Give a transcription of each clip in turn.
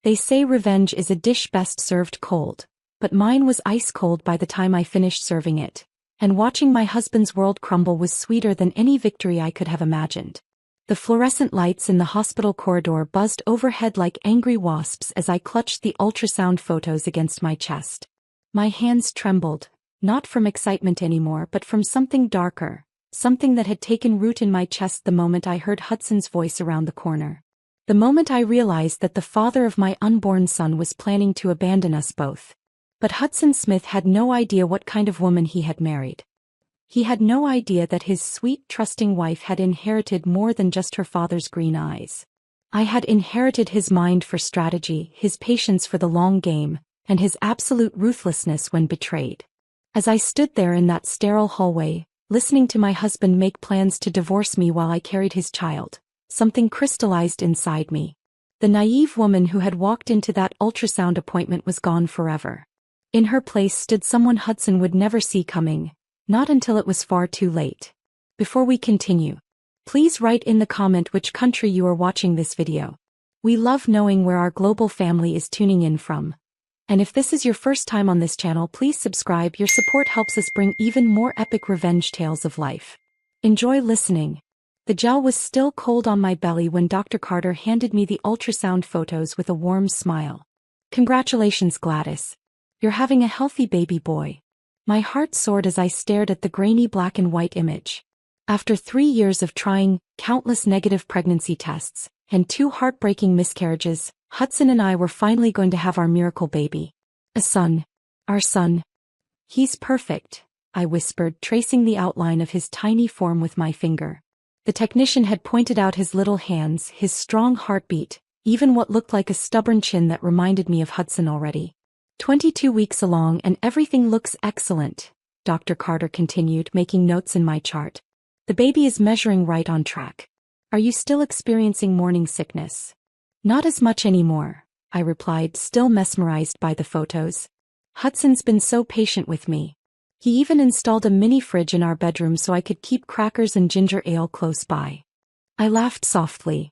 They say revenge is a dish best served cold, but mine was ice cold by the time I finished serving it, and watching my husband's world crumble was sweeter than any victory I could have imagined. The fluorescent lights in the hospital corridor buzzed overhead like angry wasps as I clutched the ultrasound photos against my chest. My hands trembled, not from excitement anymore but from something darker, something that had taken root in my chest the moment I heard Hudson's voice around the corner. The moment I realized that the father of my unborn son was planning to abandon us both. But Hudson Smith had no idea what kind of woman he had married. He had no idea that his sweet, trusting wife had inherited more than just her father's green eyes. I had inherited his mind for strategy, his patience for the long game, and his absolute ruthlessness when betrayed. As I stood there in that sterile hallway, listening to my husband make plans to divorce me while I carried his child, something crystallized inside me. The naive woman who had walked into that ultrasound appointment was gone forever. In her place stood someone Hudson would never see coming. Not until it was far too late. Before we continue, please write in the comment which country you are watching this video. We love knowing where our global family is tuning in from. And if this is your first time on this channel, please subscribe. Your support helps us bring even more epic revenge tales of life. Enjoy listening. The gel was still cold on my belly when Dr. Carter handed me the ultrasound photos with a warm smile. Congratulations, Gladys. You're having a healthy baby boy. My heart soared as I stared at the grainy black and white image. After 3 years of trying, countless negative pregnancy tests, and 2 heartbreaking miscarriages, Hudson and I were finally going to have our miracle baby. A son. Our son. He's perfect, I whispered, tracing the outline of his tiny form with my finger. The technician had pointed out his little hands, his strong heartbeat, even what looked like a stubborn chin that reminded me of Hudson already. 22 weeks along and everything looks excellent, Dr. Carter continued, making notes in my chart. The baby is measuring right on track. Are you still experiencing morning sickness? Not as much anymore, I replied, still mesmerized by the photos. Hudson's been so patient with me. He even installed a mini fridge in our bedroom so I could keep crackers and ginger ale close by. I laughed softly.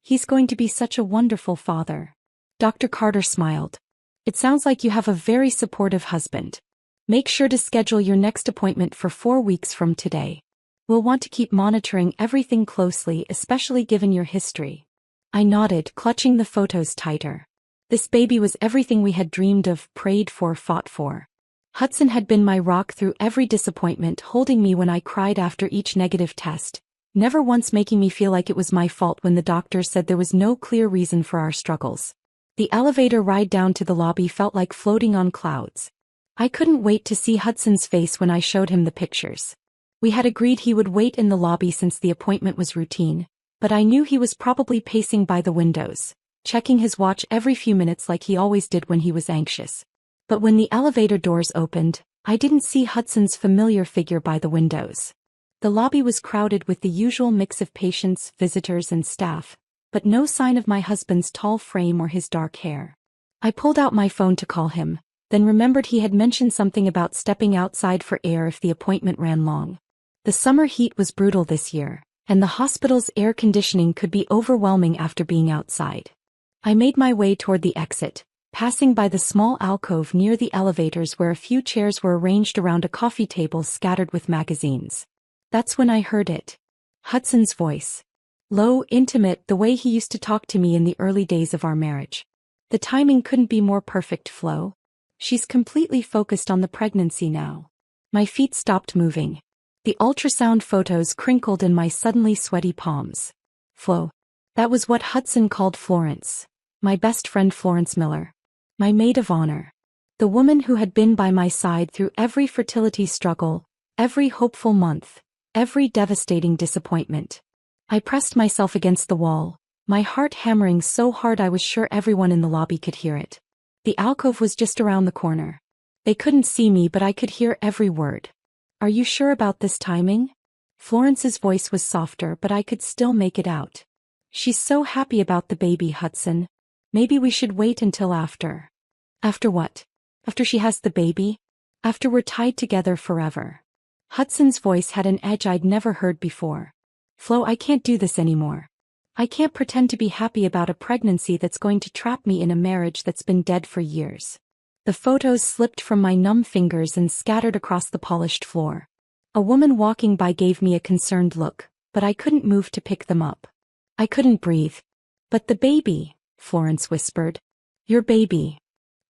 He's going to be such a wonderful father. Dr. Carter smiled. It sounds like you have a very supportive husband. Make sure to schedule your next appointment for 4 weeks from today. We'll want to keep monitoring everything closely, especially given your history. I nodded, clutching the photos tighter. This baby was everything we had dreamed of, prayed for, fought for. Hudson had been my rock through every disappointment, holding me when I cried after each negative test, never once making me feel like it was my fault when the doctor said there was no clear reason for our struggles. The elevator ride down to the lobby felt like floating on clouds. I couldn't wait to see Hudson's face when I showed him the pictures. We had agreed he would wait in the lobby since the appointment was routine, but I knew he was probably pacing by the windows, checking his watch every few minutes like he always did when he was anxious. But when the elevator doors opened, I didn't see Hudson's familiar figure by the windows. The lobby was crowded with the usual mix of patients, visitors, and staff, but no sign of my husband's tall frame or his dark hair. I pulled out my phone to call him, then remembered he had mentioned something about stepping outside for air if the appointment ran long. The summer heat was brutal this year, and the hospital's air conditioning could be overwhelming after being outside. I made my way toward the exit, passing by the small alcove near the elevators where a few chairs were arranged around a coffee table scattered with magazines. That's when I heard it. Hudson's voice. Low, intimate, the way he used to talk to me in the early days of our marriage. The timing couldn't be more perfect, Flo. She's completely focused on the pregnancy now. My feet stopped moving. The ultrasound photos crinkled in my suddenly sweaty palms. Flo. That was what Hudson called Florence. My best friend Florence Miller. My maid of honor. The woman who had been by my side through every fertility struggle, every hopeful month, every devastating disappointment. I pressed myself against the wall, my heart hammering so hard I was sure everyone in the lobby could hear it. The alcove was just around the corner. They couldn't see me, but I could hear every word. Are you sure about this timing? Florence's voice was softer, but I could still make it out. She's so happy about the baby, Hudson. Maybe we should wait until after. After what? After she has the baby? After we're tied together forever. Hudson's voice had an edge I'd never heard before. Flo, I can't do this anymore. I can't pretend to be happy about a pregnancy that's going to trap me in a marriage that's been dead for years. The photos slipped from my numb fingers and scattered across the polished floor. A woman walking by gave me a concerned look, but I couldn't move to pick them up. I couldn't breathe. But the baby, Florence whispered. Your baby.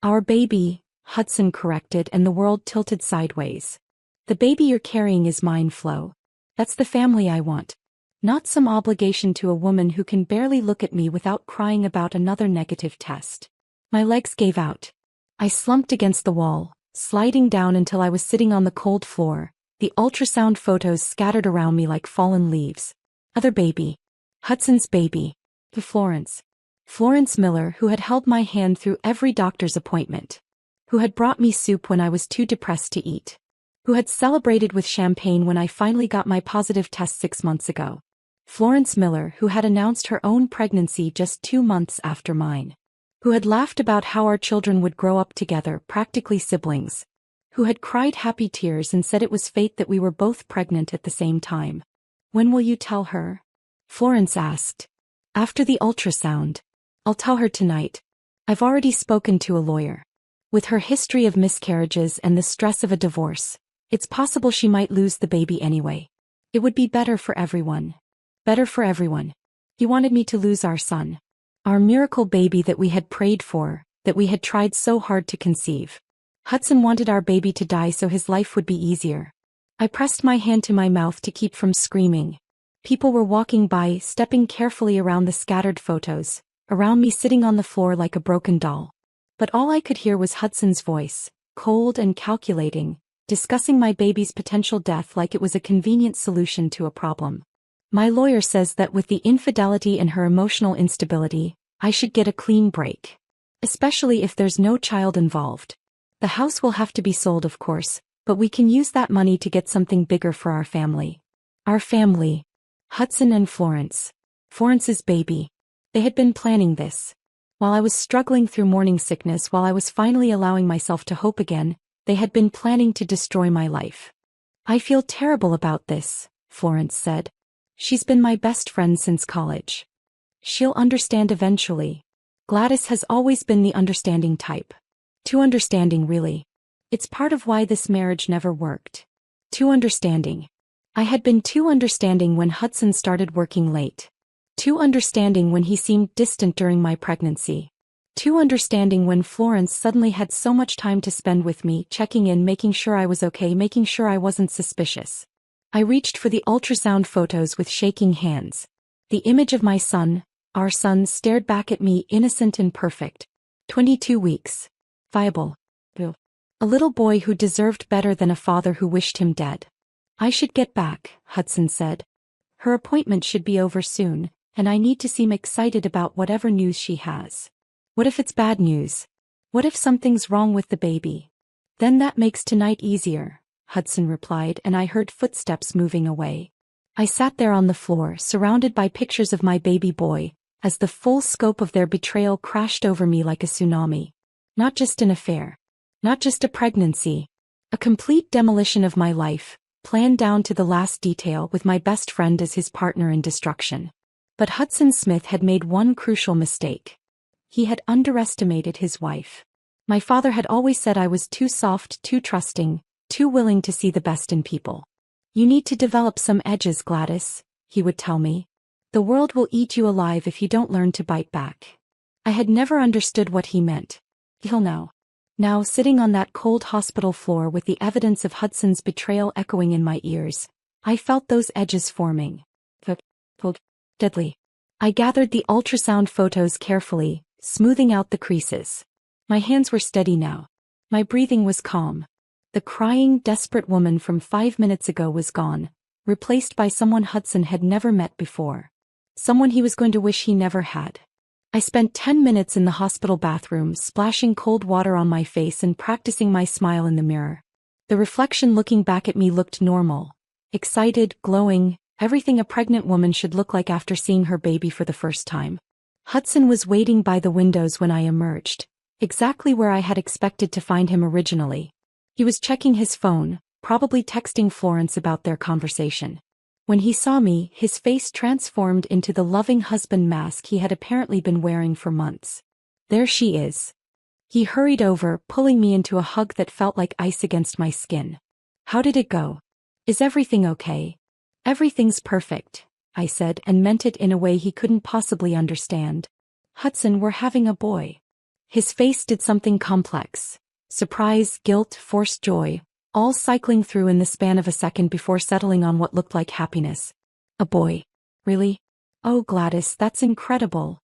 Our baby, Hudson corrected, and the world tilted sideways. The baby you're carrying is mine, Flo. That's the family I want. Not some obligation to a woman who can barely look at me without crying about another negative test. My legs gave out. I slumped against the wall, sliding down until I was sitting on the cold floor, the ultrasound photos scattered around me like fallen leaves. Other baby. Hudson's baby. To Florence. Florence Miller, who had held my hand through every doctor's appointment. Who had brought me soup when I was too depressed to eat. Who had celebrated with champagne when I finally got my positive test 6 months ago. Florence Miller, who had announced her own pregnancy just 2 months after mine. Who had laughed about how our children would grow up together, practically siblings. Who had cried happy tears and said it was fate that we were both pregnant at the same time. When will you tell her? Florence asked. After the ultrasound. I'll tell her tonight. I've already spoken to a lawyer. With her history of miscarriages and the stress of a divorce, it's possible she might lose the baby anyway. It would be better for everyone. Better for everyone. He wanted me to lose our son. Our miracle baby that we had prayed for, that we had tried so hard to conceive. Hudson wanted our baby to die so his life would be easier. I pressed my hand to my mouth to keep from screaming. People were walking by, stepping carefully around the scattered photos, around me sitting on the floor like a broken doll. But all I could hear was Hudson's voice, cold and calculating, discussing my baby's potential death like it was a convenient solution to a problem. My lawyer says that with the infidelity and her emotional instability, I should get a clean break. Especially if there's no child involved. The house will have to be sold, of course, but we can use that money to get something bigger for our family. Our family. Hudson and Florence. Florence's baby. They had been planning this. While I was struggling through morning sickness, while I was finally allowing myself to hope again, they had been planning to destroy my life. I feel terrible about this, Florence said. She's been my best friend since college. She'll understand eventually. Gladys has always been the understanding type. Too understanding, really. It's part of why this marriage never worked. Too understanding. I had been too understanding when Hudson started working late. Too understanding when he seemed distant during my pregnancy. Too understanding when Florence suddenly had so much time to spend with me, checking in, making sure I was okay, making sure I wasn't suspicious. I reached for the ultrasound photos with shaking hands. The image of my son, our son, stared back at me, innocent and perfect. 22 weeks. Viable. A little boy who deserved better than a father who wished him dead. I should get back, Hudson said. Her appointment should be over soon, and I need to seem excited about whatever news she has. What if it's bad news? What if something's wrong with the baby? Then that makes tonight easier, Hudson replied, and I heard footsteps moving away. I sat there on the floor, surrounded by pictures of my baby boy, as the full scope of their betrayal crashed over me like a tsunami. Not just an affair. Not just a pregnancy. A complete demolition of my life, planned down to the last detail, with my best friend as his partner in destruction. But Hudson Smith had made one crucial mistake. He had underestimated his wife. My father had always said I was too soft, too trusting, too willing to see the best in people. You need to develop some edges, Gladys, he would tell me. The world will eat you alive if you don't learn to bite back. I had never understood what he meant. Till now. Now, sitting on that cold hospital floor with the evidence of Hudson's betrayal echoing in my ears, I felt those edges forming. Deadly. I gathered the ultrasound photos carefully, smoothing out the creases. My hands were steady now. My breathing was calm. The crying, desperate woman from 5 minutes ago was gone, replaced by someone Hudson had never met before. Someone he was going to wish he never had. I spent 10 minutes in the hospital bathroom, splashing cold water on my face and practicing my smile in the mirror. The reflection looking back at me looked normal. Excited, glowing, everything a pregnant woman should look like after seeing her baby for the first time. Hudson was waiting by the windows when I emerged, exactly where I had expected to find him originally. He was checking his phone, probably texting Florence about their conversation. When he saw me, his face transformed into the loving husband mask he had apparently been wearing for months. There she is. He hurried over, pulling me into a hug that felt like ice against my skin. How did it go? Is everything okay? Everything's perfect, I said, and meant it in a way he couldn't possibly understand. Hudson, we're having a boy. His face did something complex. Surprise, guilt, forced joy, all cycling through in the span of a second before settling on what looked like happiness. A boy. Really? Oh, Gladys, that's incredible.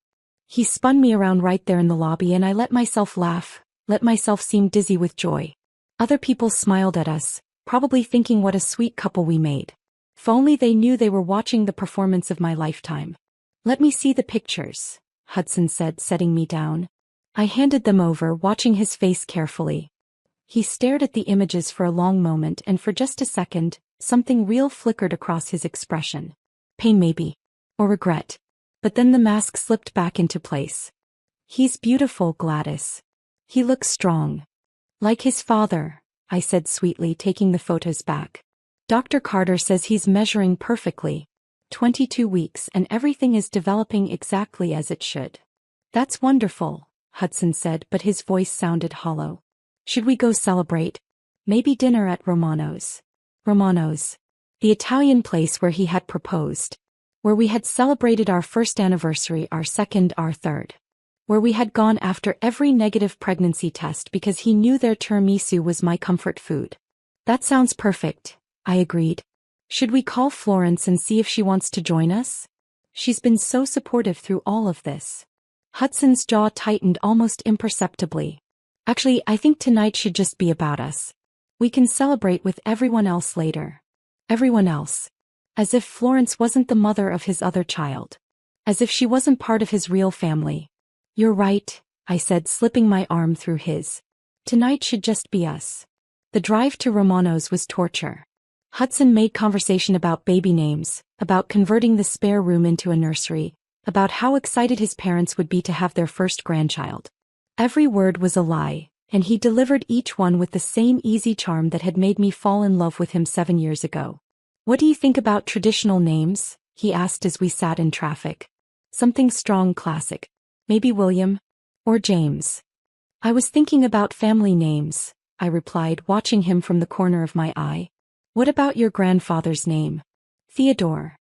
He spun me around right there in the lobby and I let myself laugh, let myself seem dizzy with joy. Other people smiled at us, probably thinking what a sweet couple we made. If only they knew they were watching the performance of my lifetime. Let me see the pictures, Hudson said, setting me down. I handed them over, watching his face carefully. He stared at the images for a long moment and for just a second, something real flickered across his expression. Pain maybe. Or regret. But then the mask slipped back into place. He's beautiful, Gladys. He looks strong. Like his father, I said sweetly, taking the photos back. Dr. Carter says he's measuring perfectly. 22 weeks and everything is developing exactly as it should. That's wonderful, Hudson said, but his voice sounded hollow. Should we go celebrate? Maybe dinner at Romano's. Romano's. The Italian place where he had proposed. Where we had celebrated our first anniversary, our second, our third. Where we had gone after every negative pregnancy test because he knew their tiramisu was my comfort food. That sounds perfect, I agreed. Should we call Florence and see if she wants to join us? She's been so supportive through all of this. Hudson's jaw tightened almost imperceptibly. Actually, I think tonight should just be about us. We can celebrate with everyone else later. Everyone else. As if Florence wasn't the mother of his other child. As if she wasn't part of his real family. You're right, I said, slipping my arm through his. Tonight should just be us. The drive to Romano's was torture. Hudson made conversation about baby names, about converting the spare room into a nursery, about how excited his parents would be to have their first grandchild. Every word was a lie, and he delivered each one with the same easy charm that had made me fall in love with him 7 years ago. What do you think about traditional names? He asked as we sat in traffic. Something strong, classic. Maybe William? Or James? I was thinking about family names, I replied, watching him from the corner of my eye. What about your grandfather's name? Theodore.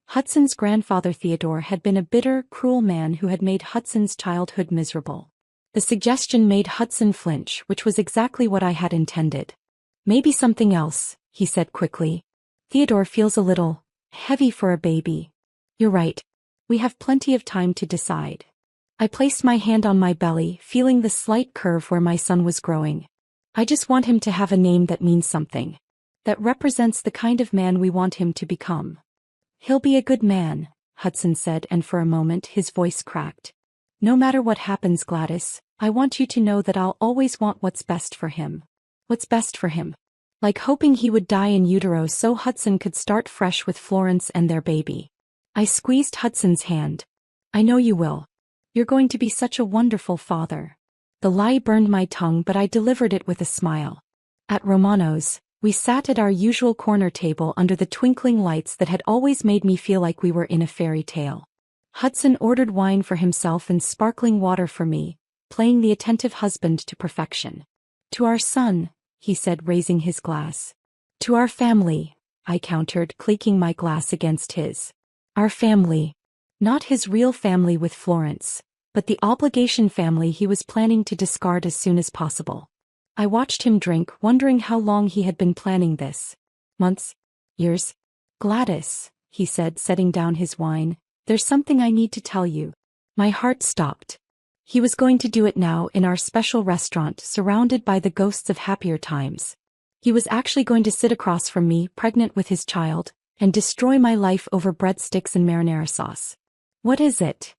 Hudson's grandfather Theodore had been a bitter, cruel man who had made Hudson's childhood miserable. The suggestion made Hudson flinch, which was exactly what I had intended. Maybe something else, he said quickly. Theodore feels a little heavy for a baby. You're right. We have plenty of time to decide. I placed my hand on my belly, feeling the slight curve where my son was growing. I just want him to have a name that means something. That represents the kind of man we want him to become. He'll be a good man, Hudson said, and for a moment his voice cracked. No matter what happens, Gladys, I want you to know that I'll always want what's best for him. What's best for him? Like hoping he would die in utero so Hudson could start fresh with Florence and their baby. I squeezed Hudson's hand. I know you will. You're going to be such a wonderful father. The lie burned my tongue, but I delivered it with a smile. At Romano's, we sat at our usual corner table under the twinkling lights that had always made me feel like we were in a fairy tale. Hudson ordered wine for himself and sparkling water for me, playing the attentive husband to perfection. To our son, he said, raising his glass. To our family, I countered, clinking my glass against his. Our family. Not his real family with Florence, but the obligation family he was planning to discard as soon as possible. I watched him drink, wondering how long he had been planning this. Months? Years? Gladys, he said, setting down his wine, there's something I need to tell you. My heart stopped. He was going to do it now in our special restaurant, surrounded by the ghosts of happier times. He was actually going to sit across from me, pregnant with his child, and destroy my life over breadsticks and marinara sauce. What is it?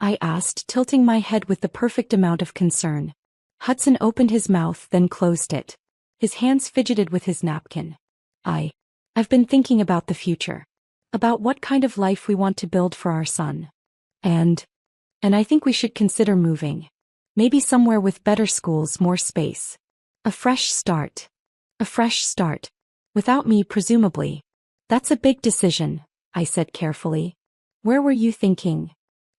I asked, tilting my head with the perfect amount of concern. Hudson opened his mouth, then closed it. His hands fidgeted with his napkin. I've been thinking about the future. About what kind of life we want to build for our son. And I think we should consider moving. Maybe somewhere with better schools, more space. A fresh start. A fresh start. Without me, presumably. That's a big decision, I said carefully. Where were you thinking?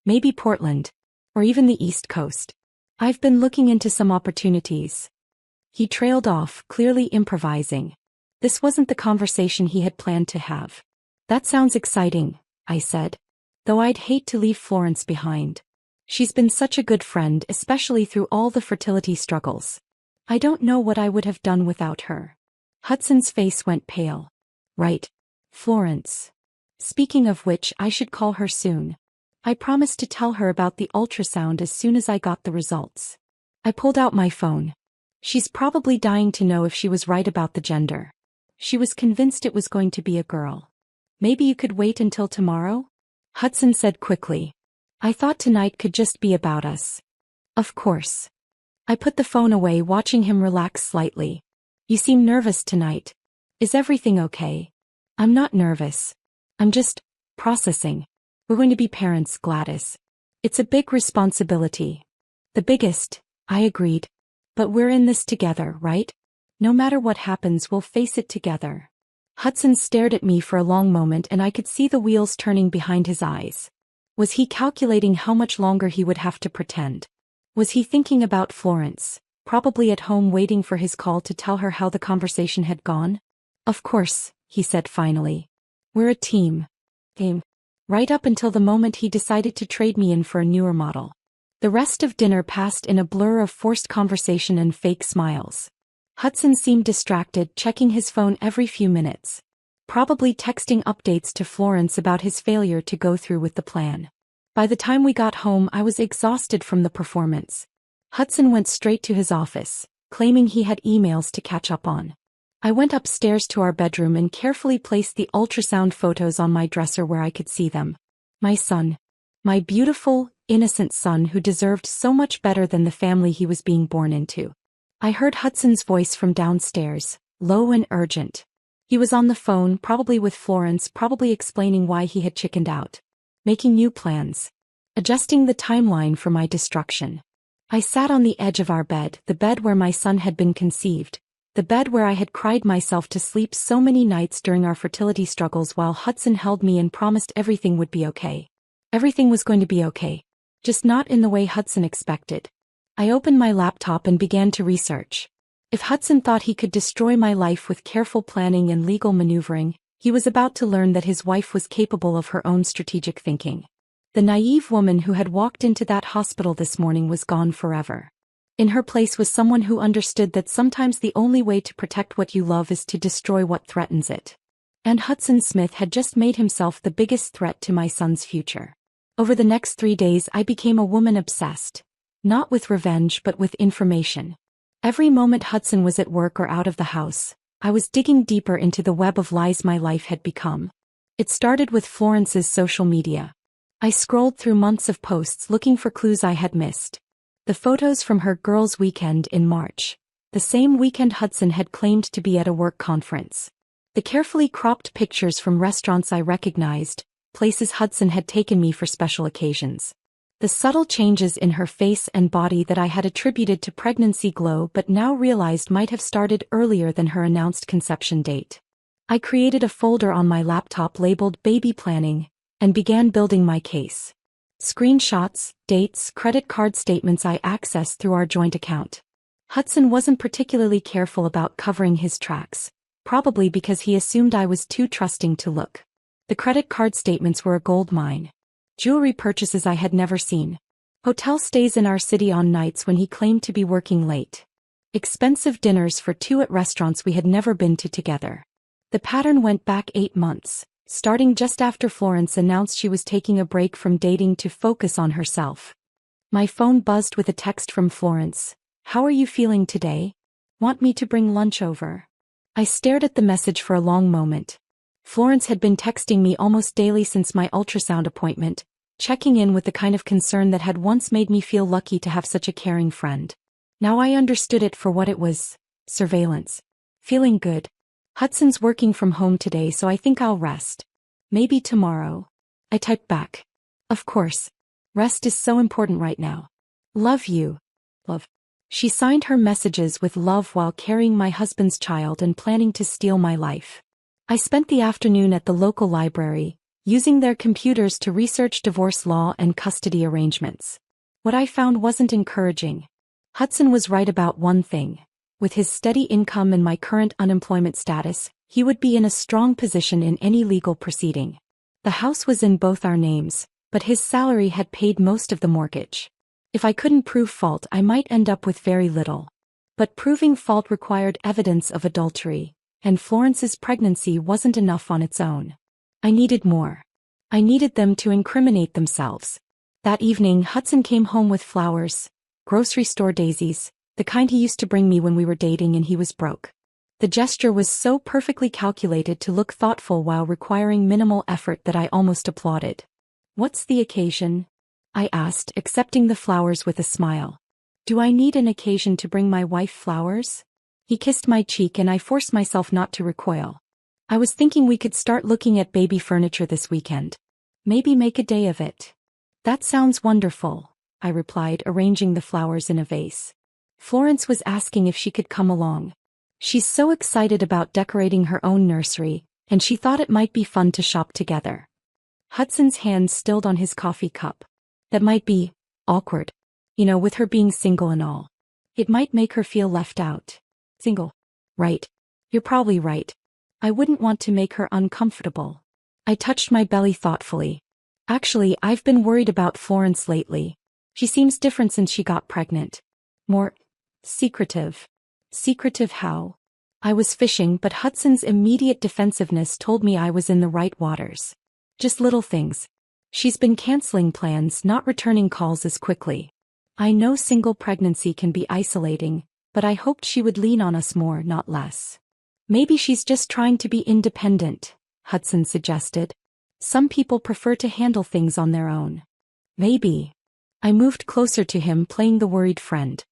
Maybe Portland. Or even the East Coast. I've been looking into some opportunities. He trailed off, clearly improvising. This wasn't the conversation he had planned to have. That sounds exciting, I said. Though I'd hate to leave Florence behind. She's been such a good friend, especially through all the fertility struggles. I don't know what I would have done without her. Hudson's face went pale. Right. Florence. Speaking of which, I should call her soon. I promised to tell her about the ultrasound as soon as I got the results. I pulled out my phone. She's probably dying to know if she was right about the gender. She was convinced it was going to be a girl. Maybe you could wait until tomorrow? Hudson said quickly. I thought tonight could just be about us. Of course. I put the phone away, watching him relax slightly. You seem nervous tonight. Is everything okay? I'm not nervous. I'm just processing. We're going to be parents, Gladys. It's a big responsibility. The biggest, I agreed. But we're in this together, right? No matter what happens, we'll face it together. Hudson stared at me for a long moment, and I could see the wheels turning behind his eyes. Was he calculating how much longer he would have to pretend? Was he thinking about Florence, probably at home waiting for his call to tell her how the conversation had gone? Of course, he said finally. We're a team. Right up until the moment he decided to trade me in for a newer model. The rest of dinner passed in a blur of forced conversation and fake smiles. Hudson seemed distracted, checking his phone every few minutes. Probably texting updates to Florence about his failure to go through with the plan. By the time we got home, I was exhausted from the performance. Hudson went straight to his office, claiming he had emails to catch up on. I went upstairs to our bedroom and carefully placed the ultrasound photos on my dresser where I could see them. My son. My beautiful, innocent son who deserved so much better than the family he was being born into. I heard Hudson's voice from downstairs, low and urgent. He was on the phone, probably with Florence, probably explaining why he had chickened out. Making new plans. Adjusting the timeline for my destruction. I sat on the edge of our bed, the bed where my son had been conceived. The bed where I had cried myself to sleep so many nights during our fertility struggles while Hudson held me and promised everything would be okay. Everything was going to be okay. Just not in the way Hudson expected. I opened my laptop and began to research. If Hudson thought he could destroy my life with careful planning and legal maneuvering, he was about to learn that his wife was capable of her own strategic thinking. The naive woman who had walked into that hospital this morning was gone forever. In her place was someone who understood that sometimes the only way to protect what you love is to destroy what threatens it. And Hudson Smith had just made himself the biggest threat to my son's future. Over the next 3 days I became a woman obsessed. Not with revenge but with information. Every moment Hudson was at work or out of the house, I was digging deeper into the web of lies my life had become. It started with Florence's social media. I scrolled through months of posts looking for clues I had missed. The photos from her girls' weekend in March. The same weekend Hudson had claimed to be at a work conference. The carefully cropped pictures from restaurants I recognized, places Hudson had taken me for special occasions. The subtle changes in her face and body that I had attributed to pregnancy glow but now realized might have started earlier than her announced conception date. I created a folder on my laptop labeled Baby Planning, and began building my case. Screenshots, dates, credit card statements I accessed through our joint account. Hudson wasn't particularly careful about covering his tracks, probably because he assumed I was too trusting to look. The credit card statements were a gold mine. Jewelry purchases I had never seen. Hotel stays in our city on nights when he claimed to be working late. Expensive dinners for two at restaurants we had never been to together. The pattern went back 8 months, starting just after Florence announced she was taking a break from dating to focus on herself. My phone buzzed with a text from Florence. How are you feeling today? Want me to bring lunch over? I stared at the message for a long moment. Florence had been texting me almost daily since my ultrasound appointment, checking in with the kind of concern that had once made me feel lucky to have such a caring friend. Now I understood it for what it was. Surveillance. Feeling good. Hudson's working from home today, so I think I'll rest. Maybe tomorrow. I typed back. Of course. Rest is so important right now. Love you. Love. She signed her messages with love while carrying my husband's child and planning to steal my life. I spent the afternoon at the local library, using their computers to research divorce law and custody arrangements. What I found wasn't encouraging. Hudson was right about one thing. With his steady income and my current unemployment status, he would be in a strong position in any legal proceeding. The house was in both our names, but his salary had paid most of the mortgage. If I couldn't prove fault, I might end up with very little. But proving fault required evidence of adultery, and Florence's pregnancy wasn't enough on its own. I needed more. I needed them to incriminate themselves. That evening, Hudson came home with flowers, grocery store daisies, the kind he used to bring me when we were dating and he was broke. The gesture was so perfectly calculated to look thoughtful while requiring minimal effort that I almost applauded. "What's the occasion?" I asked, accepting the flowers with a smile. "Do I need an occasion to bring my wife flowers?" He kissed my cheek and I forced myself not to recoil. "I was thinking we could start looking at baby furniture this weekend. Maybe make a day of it." "That sounds wonderful," I replied, arranging the flowers in a vase. Florence was asking if she could come along. She's so excited about decorating her own nursery, and she thought it might be fun to shop together. Hudson's hand stilled on his coffee cup. "That might be awkward. With her being single and all. It might make her feel left out." "Single? Right. You're probably right. I wouldn't want to make her uncomfortable." I touched my belly thoughtfully. "Actually, I've been worried about Florence lately. She seems different since she got pregnant. More secretive." "Secretive how?" I was fishing, but Hudson's immediate defensiveness told me I was in the right waters. "Just little things. She's been canceling plans, not returning calls as quickly. I know single pregnancy can be isolating, but I hoped she would lean on us more, not less." "Maybe she's just trying to be independent," Hudson suggested. "Some people prefer to handle things on their own." "Maybe." I moved closer to him, playing the worried friend.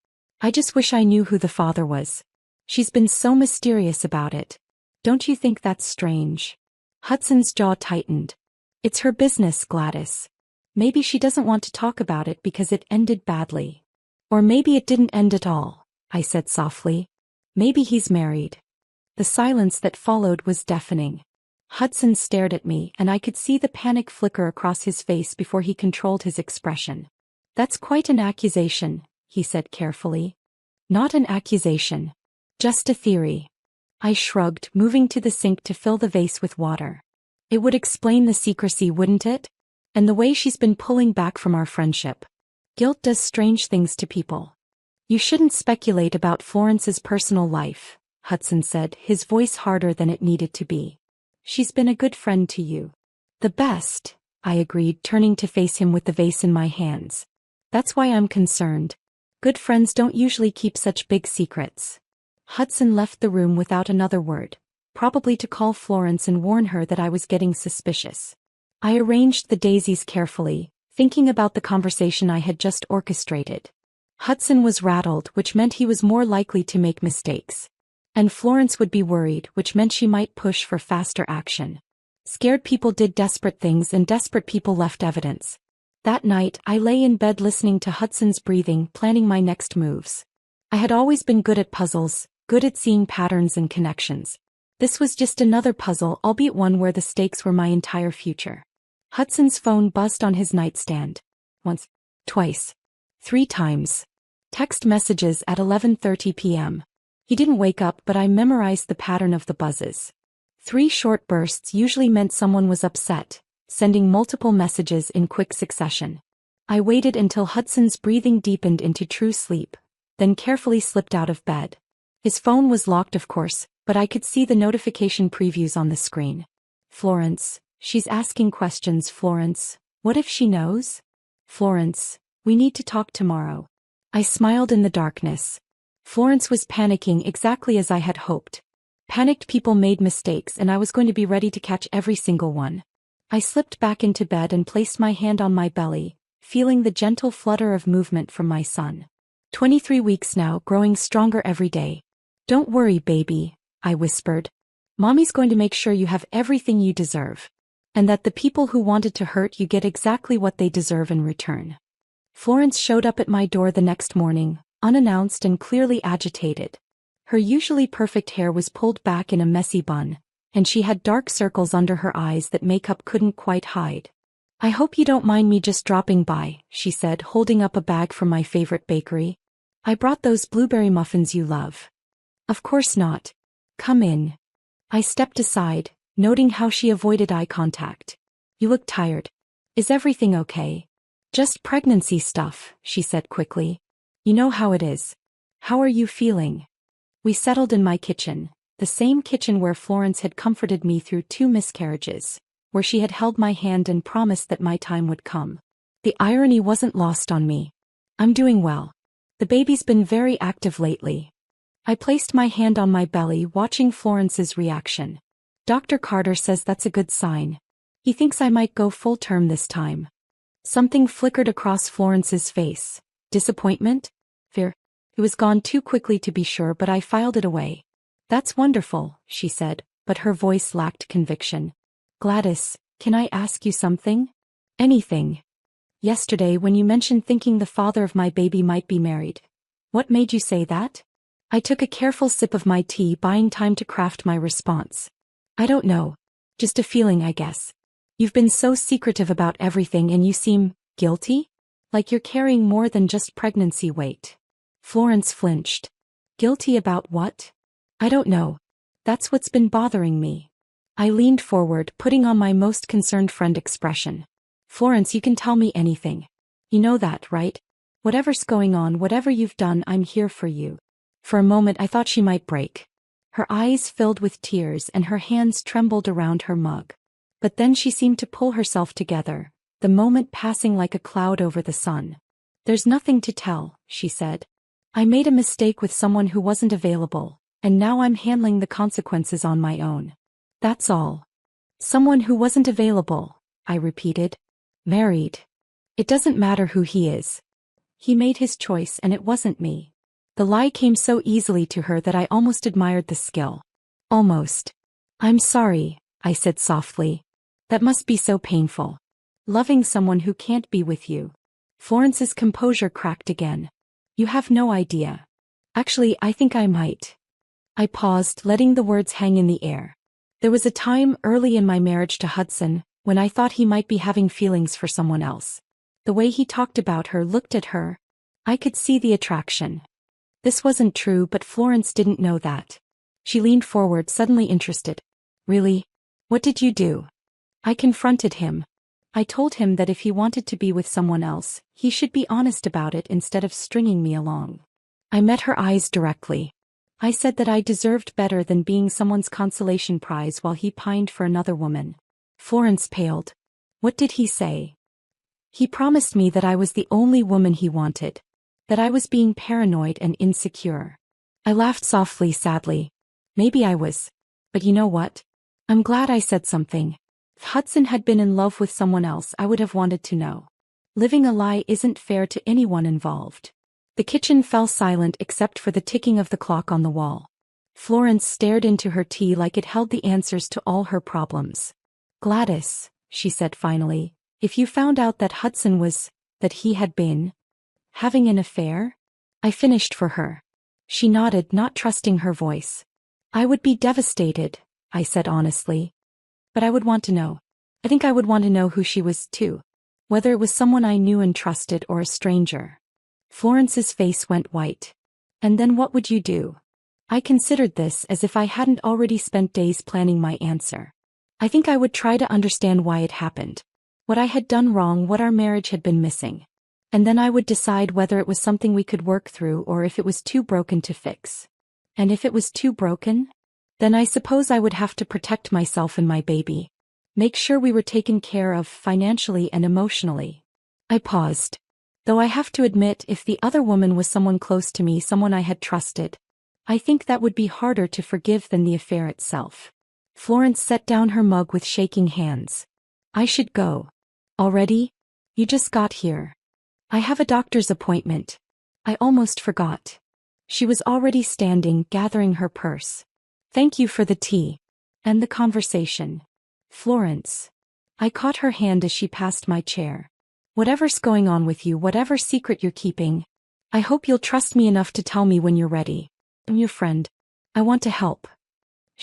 "I just wish I knew who the father was. She's been so mysterious about it. Don't you think that's strange?" Hudson's jaw tightened. "It's her business, Gladys. Maybe she doesn't want to talk about it because it ended badly. Or maybe it didn't end at all," I said softly. "Maybe he's married." The silence that followed was deafening. Hudson stared at me, and I could see the panic flicker across his face before he controlled his expression. "That's quite an accusation," he said carefully. "Not an accusation. Just a theory." I shrugged, moving to the sink to fill the vase with water. "It would explain the secrecy, wouldn't it? And the way she's been pulling back from our friendship. Guilt does strange things to people." "You shouldn't speculate about Florence's personal life," Hudson said, his voice harder than it needed to be. "She's been a good friend to you." "The best," I agreed, turning to face him with the vase in my hands. "That's why I'm concerned. Good friends don't usually keep such big secrets." Hudson left the room without another word, probably to call Florence and warn her that I was getting suspicious. I arranged the daisies carefully, thinking about the conversation I had just orchestrated. Hudson was rattled, which meant he was more likely to make mistakes. And Florence would be worried, which meant she might push for faster action. Scared people did desperate things and desperate people left evidence. That night, I lay in bed listening to Hudson's breathing, planning my next moves. I had always been good at puzzles, good at seeing patterns and connections. This was just another puzzle, albeit one where the stakes were my entire future. Hudson's phone buzzed on his nightstand. Once, twice, 3 times. Text messages at 11:30 p.m. He didn't wake up, but I memorized the pattern of the buzzes. 3 short bursts usually meant someone was upset, sending multiple messages in quick succession. I waited until Hudson's breathing deepened into true sleep, then carefully slipped out of bed. His phone was locked, of course, but I could see the notification previews on the screen. "Florence, she's asking questions. Florence, what if she knows? Florence, we need to talk tomorrow." I smiled in the darkness. Florence was panicking exactly as I had hoped. Panicked people made mistakes, and I was going to be ready to catch every single one. I slipped back into bed and placed my hand on my belly, feeling the gentle flutter of movement from my son. 23 weeks now, growing stronger every day. "Don't worry, baby," I whispered. "Mommy's going to make sure you have everything you deserve. And that the people who wanted to hurt you get exactly what they deserve in return." Florence showed up at my door the next morning, unannounced and clearly agitated. Her usually perfect hair was pulled back in a messy bun, and she had dark circles under her eyes that makeup couldn't quite hide. "I hope you don't mind me just dropping by," she said, holding up a bag from my favorite bakery. "I brought those blueberry muffins you love." "Of course not. Come in." I stepped aside, noting how she avoided eye contact. "You look tired. Is everything okay?" "Just pregnancy stuff," she said quickly. "You know how it is. How are you feeling?" We settled in my kitchen, the same kitchen where Florence had comforted me through 2 miscarriages, where she had held my hand and promised that my time would come. The irony wasn't lost on me. "I'm doing well. The baby's been very active lately." I placed my hand on my belly, watching Florence's reaction. "Dr. Carter says that's a good sign. He thinks I might go full term this time." Something flickered across Florence's face. Disappointment? Fear? It was gone too quickly to be sure, but I filed it away. "That's wonderful," she said, but her voice lacked conviction. "Gladys, can I ask you something?" "Anything." "Yesterday when you mentioned thinking the father of my baby might be married. What made you say that?" I took a careful sip of my tea, buying time to craft my response. "I don't know. Just a feeling, I guess. You've been so secretive about everything and you seem guilty? Like you're carrying more than just pregnancy weight." Florence flinched. "Guilty about what?" "I don't know. That's what's been bothering me." I leaned forward, putting on my most concerned friend expression. "Florence, you can tell me anything. You know that, right? Whatever's going on, whatever you've done, I'm here for you." For a moment I thought she might break. Her eyes filled with tears and her hands trembled around her mug. But then she seemed to pull herself together, the moment passing like a cloud over the sun. "There's nothing to tell," she said. "I made a mistake with someone who wasn't available, and now I'm handling the consequences on my own. That's all." "Someone who wasn't available," I repeated. "Married. It doesn't matter who he is. He made his choice and it wasn't me." The lie came so easily to her that I almost admired the skill. Almost. "I'm sorry," I said softly. "That must be so painful. Loving someone who can't be with you." Florence's composure cracked again. "You have no idea. Actually, I think I might." I paused, letting the words hang in the air. There was a time early in my marriage to Hudson when I thought he might be having feelings for someone else. The way he talked about her, looked at her. I could see the attraction. This wasn't true, but Florence didn't know that. She leaned forward, suddenly interested. "Really? What did you do?" I confronted him. I told him that if he wanted to be with someone else, he should be honest about it instead of stringing me along. I met her eyes directly. I said that I deserved better than being someone's consolation prize while he pined for another woman. Florence paled. "What did he say?" "He promised me that I was the only woman he wanted. That I was being paranoid and insecure." I laughed softly, sadly. Maybe I was. But you know what? I'm glad I said something. If Hudson had been in love with someone else, I would have wanted to know. Living a lie isn't fair to anyone involved. The kitchen fell silent except for the ticking of the clock on the wall. Florence stared into her tea like it held the answers to all her problems. "Gladys," she said finally, "if you found out that that he had been having an affair?" I finished for her. She nodded, not trusting her voice. "I would be devastated," I said honestly. "But I would want to know. I think I would want to know who she was, too. Whether it was someone I knew and trusted or a stranger." Florence's face went white. "And then what would you do?" I considered this as if I hadn't already spent days planning my answer. I think I would try to understand why it happened. What I had done wrong, what our marriage had been missing. And then I would decide whether it was something we could work through or if it was too broken to fix. And if it was too broken, then I suppose I would have to protect myself and my baby. Make sure we were taken care of financially and emotionally. I paused. Though I have to admit, if the other woman was someone close to me, someone I had trusted, I think that would be harder to forgive than the affair itself. Florence set down her mug with shaking hands. "I should go." "Already? You just got here." "I have a doctor's appointment." I almost forgot. She was already standing, gathering her purse. "Thank you for the tea. And the conversation. Florence." I caught her hand as she passed my chair. "Whatever's going on with you, whatever secret you're keeping, I hope you'll trust me enough to tell me when you're ready. I'm your friend. I want to help."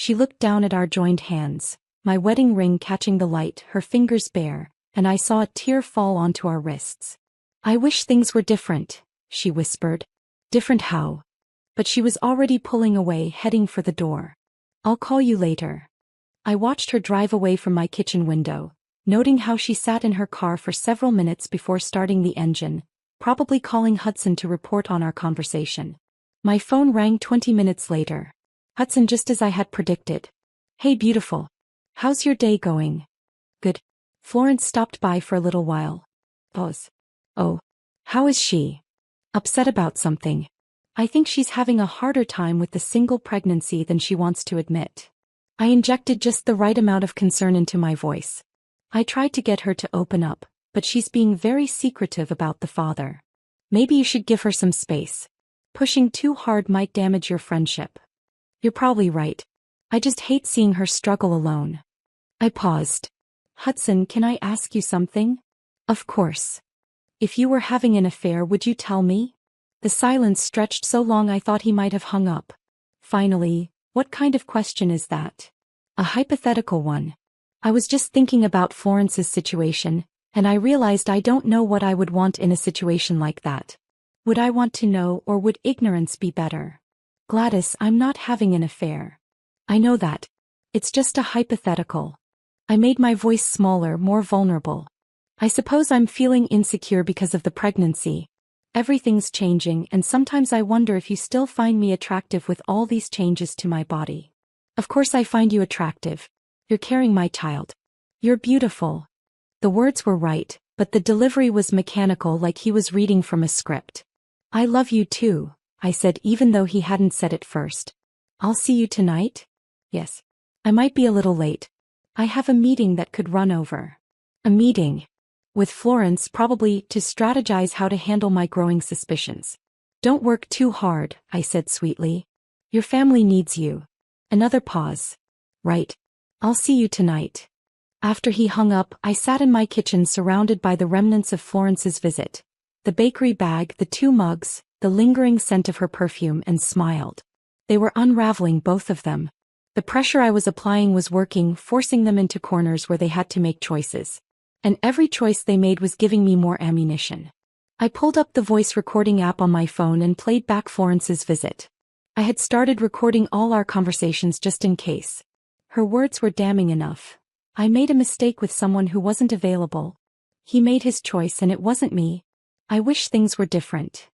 She looked down at our joined hands, my wedding ring catching the light, her fingers bare, and I saw a tear fall onto our wrists. "I wish things were different," she whispered. "Different how?" But she was already pulling away, heading for the door. "I'll call you later." I watched her drive away from my kitchen window, noting how she sat in her car for several minutes before starting the engine, probably calling Hudson to report on our conversation. My phone rang 20 minutes later. Hudson, just as I had predicted. "Hey beautiful. How's your day going?" "Good." Florence stopped by for a little while. Pause. "Oh. How is she?" "Upset about something. I think she's having a harder time with the single pregnancy than she wants to admit." I injected just the right amount of concern into my voice. I tried to get her to open up, but she's being very secretive about the father. "Maybe you should give her some space. Pushing too hard might damage your friendship." "You're probably right. I just hate seeing her struggle alone." I paused. "Hudson, can I ask you something?" "Of course. If you were having an affair, would you tell me?" The silence stretched so long I thought he might have hung up. Finally, "What kind of question is that?" "A hypothetical one. I was just thinking about Florence's situation, and I realized I don't know what I would want in a situation like that. Would I want to know, or would ignorance be better?" "Gladys, I'm not having an affair." "I know that. It's just a hypothetical." I made my voice smaller, more vulnerable. "I suppose I'm feeling insecure because of the pregnancy. Everything's changing, and sometimes I wonder if you still find me attractive with all these changes to my body." "Of course I find you attractive. You're carrying my child. You're beautiful." The words were right, but the delivery was mechanical, like he was reading from a script. "I love you too," I said, even though he hadn't said it first. "I'll see you tonight?" "Yes. I might be a little late. I have a meeting that could run over." "A meeting?" "With Florence, probably to strategize how to handle my growing suspicions." "Don't work too hard," I said sweetly. "Your family needs you." Another pause. "Right. I'll see you tonight." After he hung up, I sat in my kitchen surrounded by the remnants of Florence's visit. The bakery bag, the 2 mugs, the lingering scent of her perfume, and smiled. They were unraveling, both of them. The pressure I was applying was working, forcing them into corners where they had to make choices. And every choice they made was giving me more ammunition. I pulled up the voice recording app on my phone and played back Florence's visit. I had started recording all our conversations just in case. Her words were damning enough. "I made a mistake with someone who wasn't available. He made his choice and it wasn't me. I wish things were different.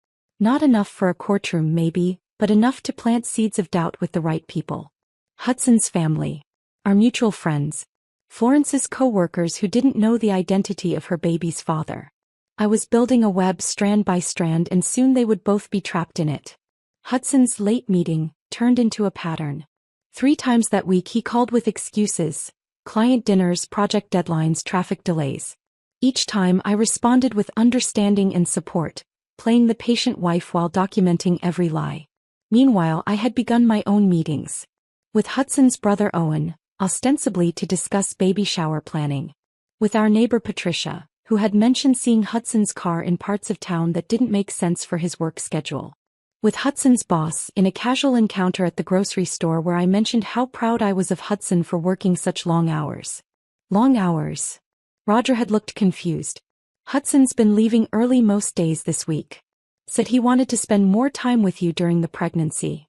Not enough for a courtroom maybe, but enough to plant seeds of doubt with the right people. Hudson's family. Our mutual friends. Florence's co-workers who didn't know the identity of her baby's father. I was building a web strand by strand, and soon they would both be trapped in it." Hudson's late meeting turned into a pattern. 3 times that week he called with excuses: client dinners, project deadlines, traffic delays. Each time I responded with understanding and support, playing the patient wife while documenting every lie. Meanwhile, I had begun my own meetings. With Hudson's brother Owen, ostensibly to discuss baby shower planning. With our neighbor Patricia, who had mentioned seeing Hudson's car in parts of town that didn't make sense for his work schedule. With Hudson's boss, in a casual encounter at the grocery store where I mentioned how proud I was of Hudson for working such long hours. Long hours? Roger had looked confused. "Hudson's been leaving early most days this week. Said he wanted to spend more time with you during the pregnancy."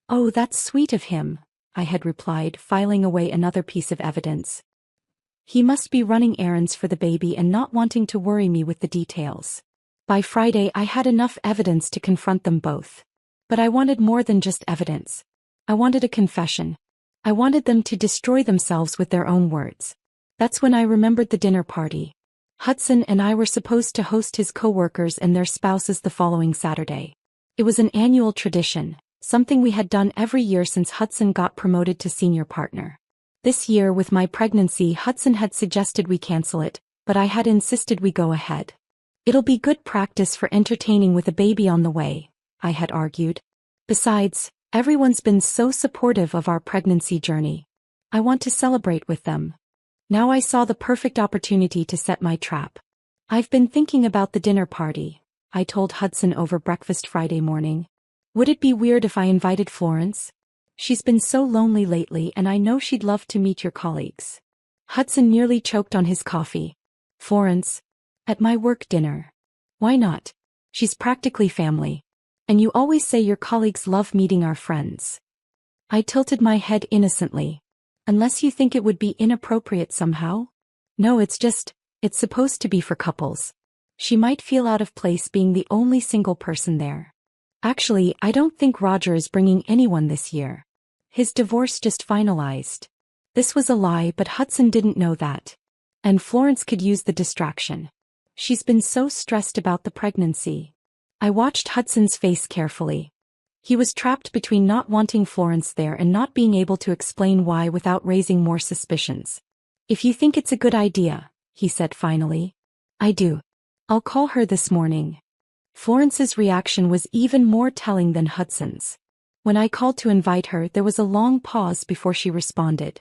"Oh, that's sweet of him," I had replied, filing away another piece of evidence. "He must be running errands for the baby and not wanting to worry me with the details." By Friday I had enough evidence to confront them both. But I wanted more than just evidence. I wanted a confession. I wanted them to destroy themselves with their own words. That's when I remembered the dinner party. Hudson and I were supposed to host his co-workers and their spouses the following Saturday. It was an annual tradition, something we had done every year since Hudson got promoted to senior partner. This year, with my pregnancy, Hudson had suggested we cancel it, but I had insisted we go ahead. "It'll be good practice for entertaining with a baby on the way," I had argued. "Besides, everyone's been so supportive of our pregnancy journey. I want to celebrate with them." Now I saw the perfect opportunity to set my trap. "I've been thinking about the dinner party," I told Hudson over breakfast Friday morning. "Would it be weird if I invited Florence?" She's been so lonely lately and I know she'd love to meet your colleagues. Hudson nearly choked on his coffee. Florence. At my work dinner. Why not? She's practically family. And you always say your colleagues love meeting our friends. I tilted my head innocently. Unless you think it would be inappropriate somehow? No, it's supposed to be for couples. She might feel out of place being the only single person there. Actually, I don't think Roger is bringing anyone this year. His divorce just finalized. This was a lie, but Hudson didn't know that. And Florence could use the distraction. She's been so stressed about the pregnancy. I watched Hudson's face carefully. He was trapped between not wanting Florence there and not being able to explain why without raising more suspicions. If you think it's a good idea, he said finally. I do. I'll call her this morning. Florence's reaction was even more telling than Hudson's. When I called to invite her, there was a long pause before she responded.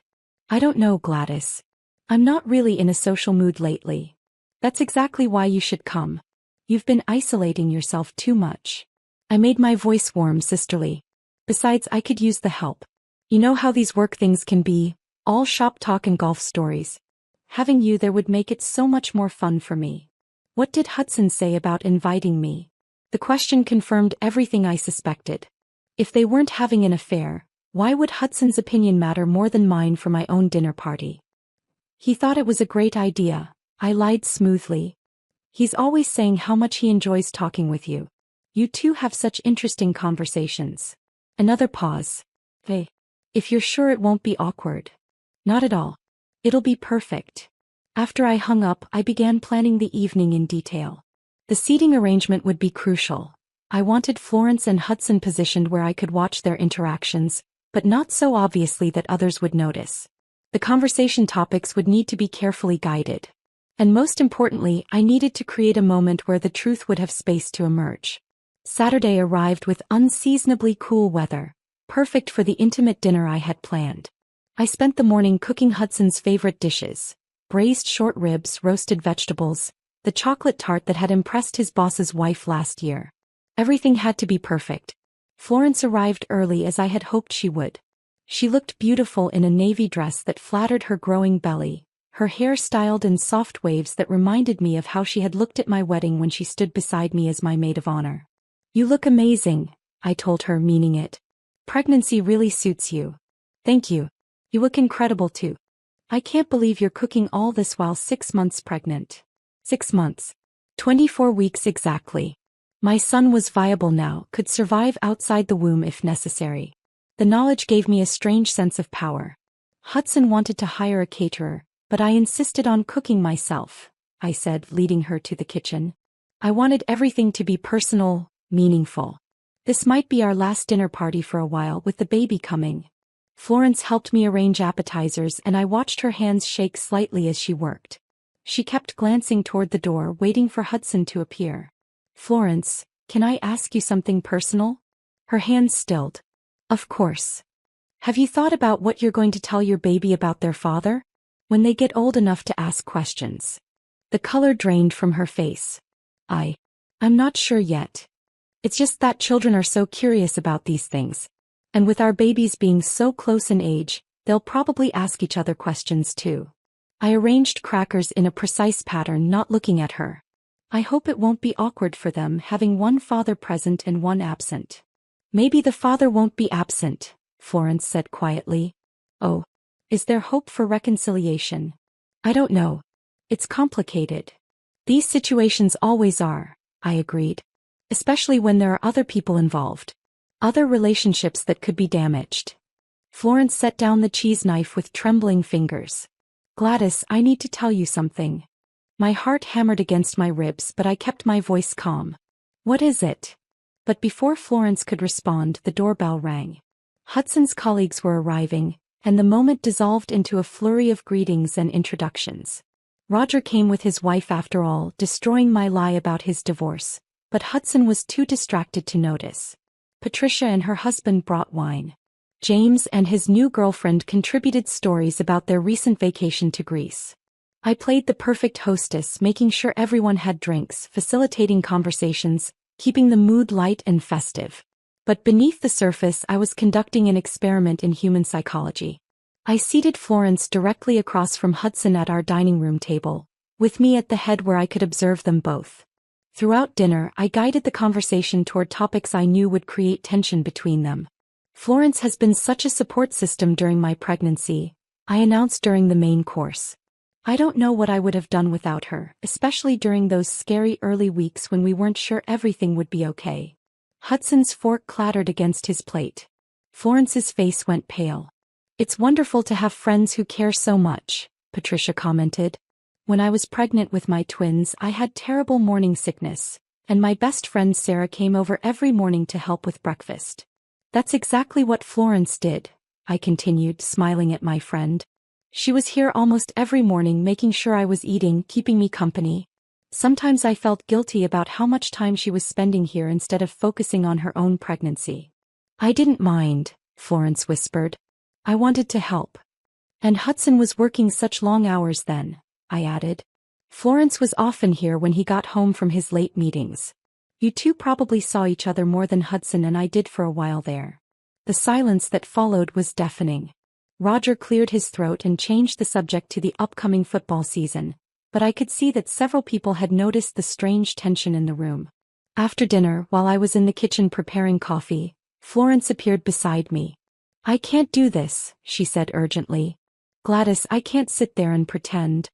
I don't know, Gladys. I'm not really in a social mood lately. That's exactly why you should come. You've been isolating yourself too much. I made my voice warm, sisterly. Besides, I could use the help. You know how these work things can be, all shop talk and golf stories. Having you there would make it so much more fun for me. What did Hudson say about inviting me? The question confirmed everything I suspected. If they weren't having an affair, why would Hudson's opinion matter more than mine for my own dinner party? He thought it was a great idea. I lied smoothly. He's always saying how much he enjoys talking with you. You two have such interesting conversations. Another pause. Hey. If you're sure it won't be awkward. Not at all. It'll be perfect. After I hung up, I began planning the evening in detail. The seating arrangement would be crucial. I wanted Florence and Hudson positioned where I could watch their interactions, but not so obviously that others would notice. The conversation topics would need to be carefully guided. And most importantly, I needed to create a moment where the truth would have space to emerge. Saturday arrived with unseasonably cool weather, perfect for the intimate dinner I had planned. I spent the morning cooking Hudson's favorite dishes: braised short ribs, roasted vegetables, the chocolate tart that had impressed his boss's wife last year. Everything had to be perfect. Florence arrived early as I had hoped she would. She looked beautiful in a navy dress that flattered her growing belly, her hair styled in soft waves that reminded me of how she had looked at my wedding when she stood beside me as my maid of honor. You look amazing, I told her, meaning it. Pregnancy really suits you. Thank you. You look incredible too. I can't believe you're cooking all this while 6 months pregnant. 6 months. 24 weeks exactly. My son was viable now, could survive outside the womb if necessary. The knowledge gave me a strange sense of power. Hudson wanted to hire a caterer, but I insisted on cooking myself, I said, leading her to the kitchen. I wanted everything to be personal, meaningful. This might be our last dinner party for a while with the baby coming. Florence helped me arrange appetizers and I watched her hands shake slightly as she worked. She kept glancing toward the door, waiting for Hudson to appear. Florence, can I ask you something personal? Her hands stilled. Of course. Have you thought about what you're going to tell your baby about their father? When they get old enough to ask questions. The color drained from her face. I'm not sure yet. It's just that children are so curious about these things. And with our babies being so close in age, they'll probably ask each other questions too. I arranged crackers in a precise pattern, not looking at her. I hope it won't be awkward for them having one father present and one absent. Maybe the father won't be absent, Florence said quietly. Oh. Is there hope for reconciliation? I don't know. It's complicated. These situations always are, I agreed. Especially when there are other people involved. Other relationships that could be damaged. Florence set down the cheese knife with trembling fingers. Gladys, I need to tell you something. My heart hammered against my ribs, but I kept my voice calm. What is it? But before Florence could respond, the doorbell rang. Hudson's colleagues were arriving, and the moment dissolved into a flurry of greetings and introductions. Roger came with his wife after all, destroying my lie about his divorce, but Hudson was too distracted to notice. Patricia and her husband brought wine. James and his new girlfriend contributed stories about their recent vacation to Greece. I played the perfect hostess, making sure everyone had drinks, facilitating conversations, keeping the mood light and festive. But beneath the surface I was conducting an experiment in human psychology. I seated Florence directly across from Hudson at our dining room table, with me at the head where I could observe them both. Throughout dinner, I guided the conversation toward topics I knew would create tension between them. Florence has been such a support system during my pregnancy, I announced during the main course. I don't know what I would have done without her, especially during those scary early weeks when we weren't sure everything would be okay. Hudson's fork clattered against his plate. Florence's face went pale. It's wonderful to have friends who care so much, Patricia commented. When I was pregnant with my twins, I had terrible morning sickness, and my best friend Sarah came over every morning to help with breakfast. That's exactly what Florence did, I continued, smiling at my friend. She was here almost every morning making sure I was eating, keeping me company. Sometimes I felt guilty about how much time she was spending here instead of focusing on her own pregnancy. I didn't mind, Florence whispered. I wanted to help. And Hudson was working such long hours then, I added. Florence was often here when he got home from his late meetings. You two probably saw each other more than Hudson and I did for a while there. The silence that followed was deafening. Roger cleared his throat and changed the subject to the upcoming football season, but I could see that several people had noticed the strange tension in the room. After dinner, while I was in the kitchen preparing coffee, Florence appeared beside me. I can't do this, she said urgently. Gladys, I can't sit there and pretend.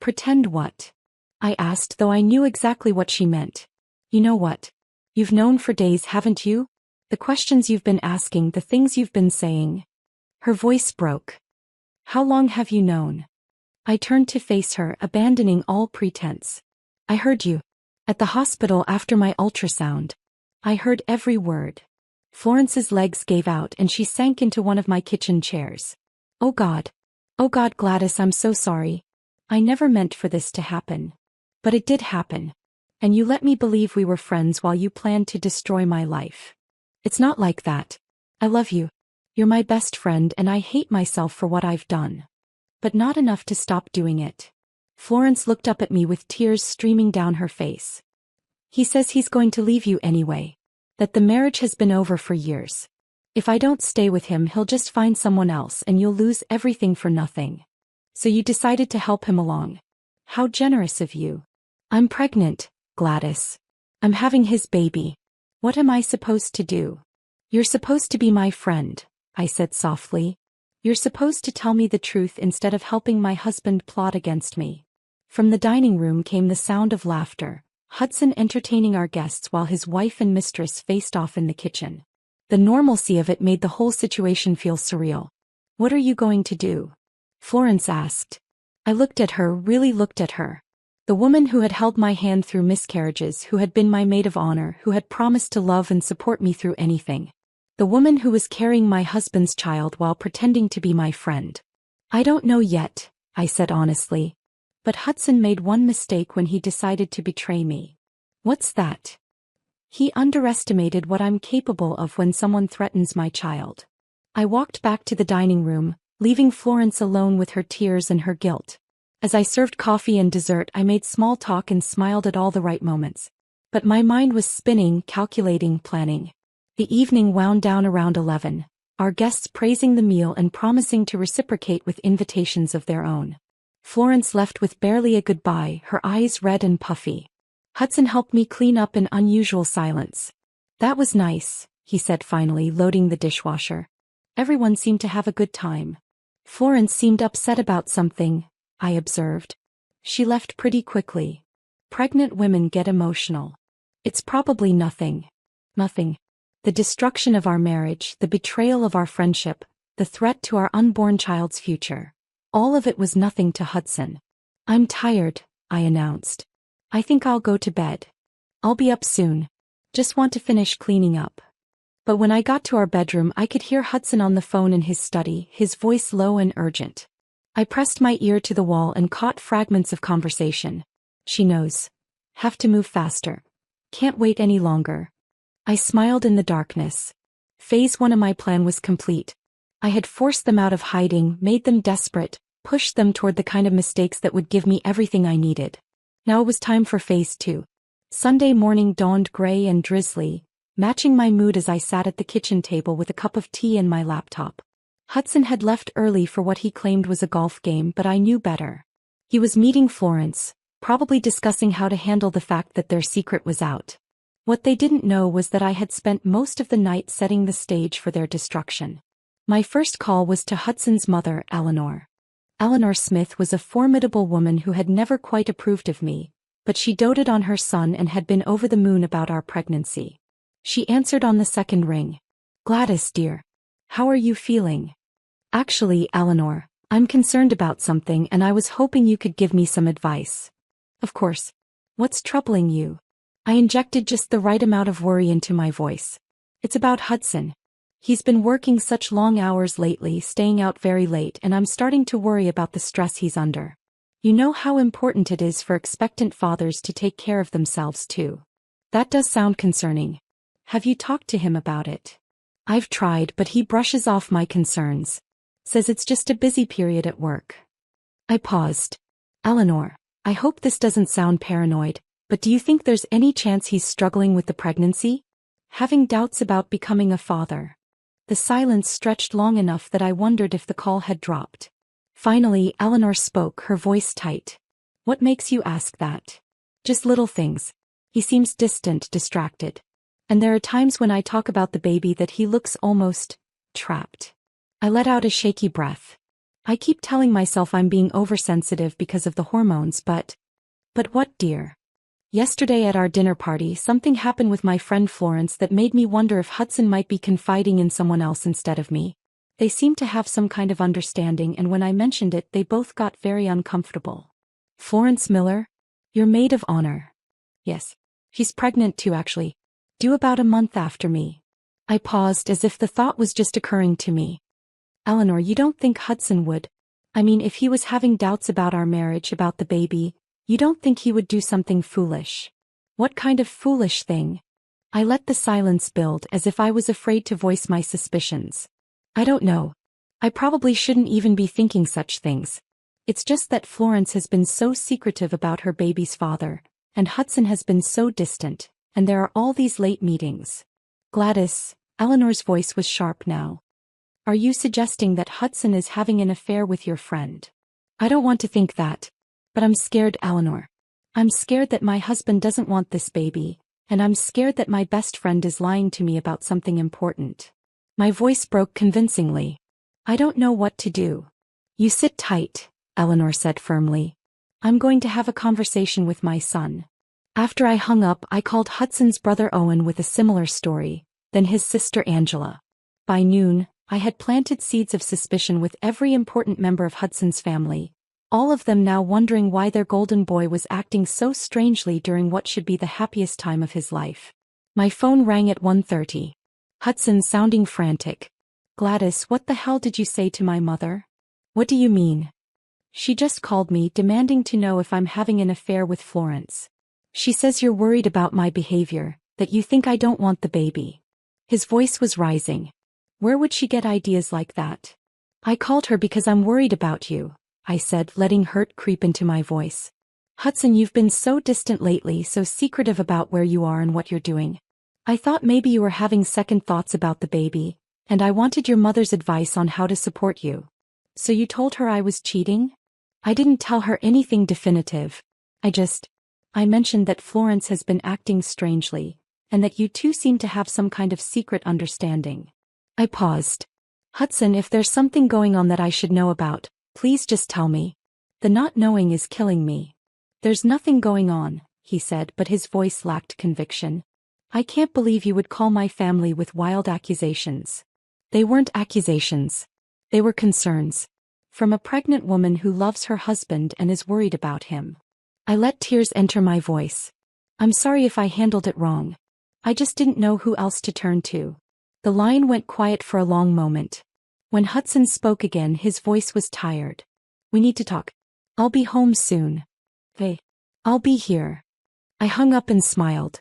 Pretend what? I asked, though I knew exactly what she meant. You know what? You've known for days, haven't you? The questions you've been asking, the things you've been saying. Her voice broke. How long have you known? I turned to face her, abandoning all pretense. I heard you. At the hospital after my ultrasound. I heard every word. Florence's legs gave out and she sank into one of my kitchen chairs. Oh God, Gladys, I'm so sorry. I never meant for this to happen. But it did happen. And you let me believe we were friends while you planned to destroy my life. It's not like that. I love you. You're my best friend and I hate myself for what I've done. But not enough to stop doing it. Florence looked up at me with tears streaming down her face. He says he's going to leave you anyway. That the marriage has been over for years. If I don't stay with him, he'll just find someone else and you'll lose everything for nothing. So you decided to help him along. How generous of you. I'm pregnant, Gladys. I'm having his baby. What am I supposed to do? You're supposed to be my friend, I said softly. You're supposed to tell me the truth instead of helping my husband plot against me. From the dining room came the sound of laughter, Hudson entertaining our guests while his wife and mistress faced off in the kitchen. The normalcy of it made the whole situation feel surreal. What are you going to do? Florence asked. I looked at her, really looked at her. The woman who had held my hand through miscarriages, who had been my maid of honor, who had promised to love and support me through anything. The woman who was carrying my husband's child while pretending to be my friend. I don't know yet, I said honestly. But Hudson made one mistake when he decided to betray me. What's that? He underestimated what I'm capable of when someone threatens my child. I walked back to the dining room, leaving Florence alone with her tears and her guilt. As I served coffee and dessert, I made small talk and smiled at all the right moments. But my mind was spinning, calculating, planning. The evening wound down around 11, our guests praising the meal and promising to reciprocate with invitations of their own. Florence left with barely a goodbye, her eyes red and puffy. Hudson helped me clean up in unusual silence. That was nice, he said finally, loading the dishwasher. Everyone seemed to have a good time. Florence seemed upset about something, I observed. She left pretty quickly. Pregnant women get emotional. It's probably nothing. Nothing. The destruction of our marriage, the betrayal of our friendship, the threat to our unborn child's future. All of it was nothing to Hudson. I'm tired, I announced. I think I'll go to bed. I'll be up soon. Just want to finish cleaning up. But when I got to our bedroom, I could hear Hudson on the phone in his study, his voice low and urgent. I pressed my ear to the wall and caught fragments of conversation. She knows. Have to move faster. Can't wait any longer. I smiled in the darkness. Phase 1 of my plan was complete. I had forced them out of hiding, made them desperate, pushed them toward the kind of mistakes that would give me everything I needed. Now it was time for phase 2. Sunday morning dawned gray and drizzly, matching my mood as I sat at the kitchen table with a cup of tea and my laptop. Hudson had left early for what he claimed was a golf game, but I knew better. He was meeting Florence, probably discussing how to handle the fact that their secret was out. What they didn't know was that I had spent most of the night setting the stage for their destruction. My first call was to Hudson's mother, Eleanor. Eleanor Smith was a formidable woman who had never quite approved of me, but she doted on her son and had been over the moon about our pregnancy. She answered on the second ring. "Gladys, dear. How are you feeling?" "Actually, Eleanor, I'm concerned about something and I was hoping you could give me some advice." "Of course. What's troubling you?" I injected just the right amount of worry into my voice. "It's about Hudson. He's been working such long hours lately, staying out very late, and I'm starting to worry about the stress he's under. You know how important it is for expectant fathers to take care of themselves too." "That does sound concerning. Have you talked to him about it?" "I've tried, but he brushes off my concerns. Says it's just a busy period at work." I paused. "Eleanor, I hope this doesn't sound paranoid, but do you think there's any chance he's struggling with the pregnancy? Having doubts about becoming a father?" The silence stretched long enough that I wondered if the call had dropped. Finally, Eleanor spoke, her voice tight. "What makes you ask that?" "Just little things. He seems distant, distracted. And there are times when I talk about the baby that he looks almost trapped." I let out a shaky breath. I keep telling myself I'm being oversensitive because of the hormones, but what, dear? Yesterday at our dinner party, something happened with my friend Florence that made me wonder if Hudson might be confiding in someone else instead of me. They seemed to have some kind of understanding, and when I mentioned it, they both got very uncomfortable. "Florence Miller? Your maid of honor?" "Yes. She's pregnant too, actually. Due about a month after me." I paused as if the thought was just occurring to me. "Eleanor, you don't think Hudson would? I mean, if he was having doubts about our marriage, about the baby, you don't think he would do something foolish?" "What kind of foolish thing?" I let the silence build as if I was afraid to voice my suspicions. "I don't know. I probably shouldn't even be thinking such things. It's just that Florence has been so secretive about her baby's father, and Hudson has been so distant, and there are all these late meetings." "Gladys," Eleanor's voice was sharp now. "Are you suggesting that Hudson is having an affair with your friend?" "I don't want to think that. But I'm scared, Eleanor. I'm scared that my husband doesn't want this baby, and I'm scared that my best friend is lying to me about something important." My voice broke convincingly. "I don't know what to do." "You sit tight," Eleanor said firmly. "I'm going to have a conversation with my son." After I hung up, I called Hudson's brother Owen with a similar story, then his sister Angela. By noon, I had planted seeds of suspicion with every important member of Hudson's family, all of them now wondering why their golden boy was acting so strangely during what should be the happiest time of his life. My phone rang at 1:30. Hudson sounding frantic. "Gladys, what the hell did you say to my mother?" "What do you mean?" "She just called me demanding to know if I'm having an affair with Florence. She says you're worried about my behavior, that you think I don't want the baby." His voice was rising. "Where would she get ideas like that?" "I called her because I'm worried about you," I said, letting hurt creep into my voice. "Hudson, you've been so distant lately, so secretive about where you are and what you're doing. I thought maybe you were having second thoughts about the baby, and I wanted your mother's advice on how to support you." "So you told her I was cheating?" "I didn't tell her anything definitive. I mentioned that Florence has been acting strangely, and that you two seem to have some kind of secret understanding." I paused. "Hudson, if there's something going on that I should know about, please just tell me. The not knowing is killing me." "There's nothing going on," he said, but his voice lacked conviction. "I can't believe you would call my family with wild accusations." "They weren't accusations. They were concerns. From a pregnant woman who loves her husband and is worried about him." I let tears enter my voice. "I'm sorry if I handled it wrong. I just didn't know who else to turn to." The line went quiet for a long moment. When Hudson spoke again, his voice was tired. "We need to talk. I'll be home soon." "Hey. I'll be here." I hung up and smiled.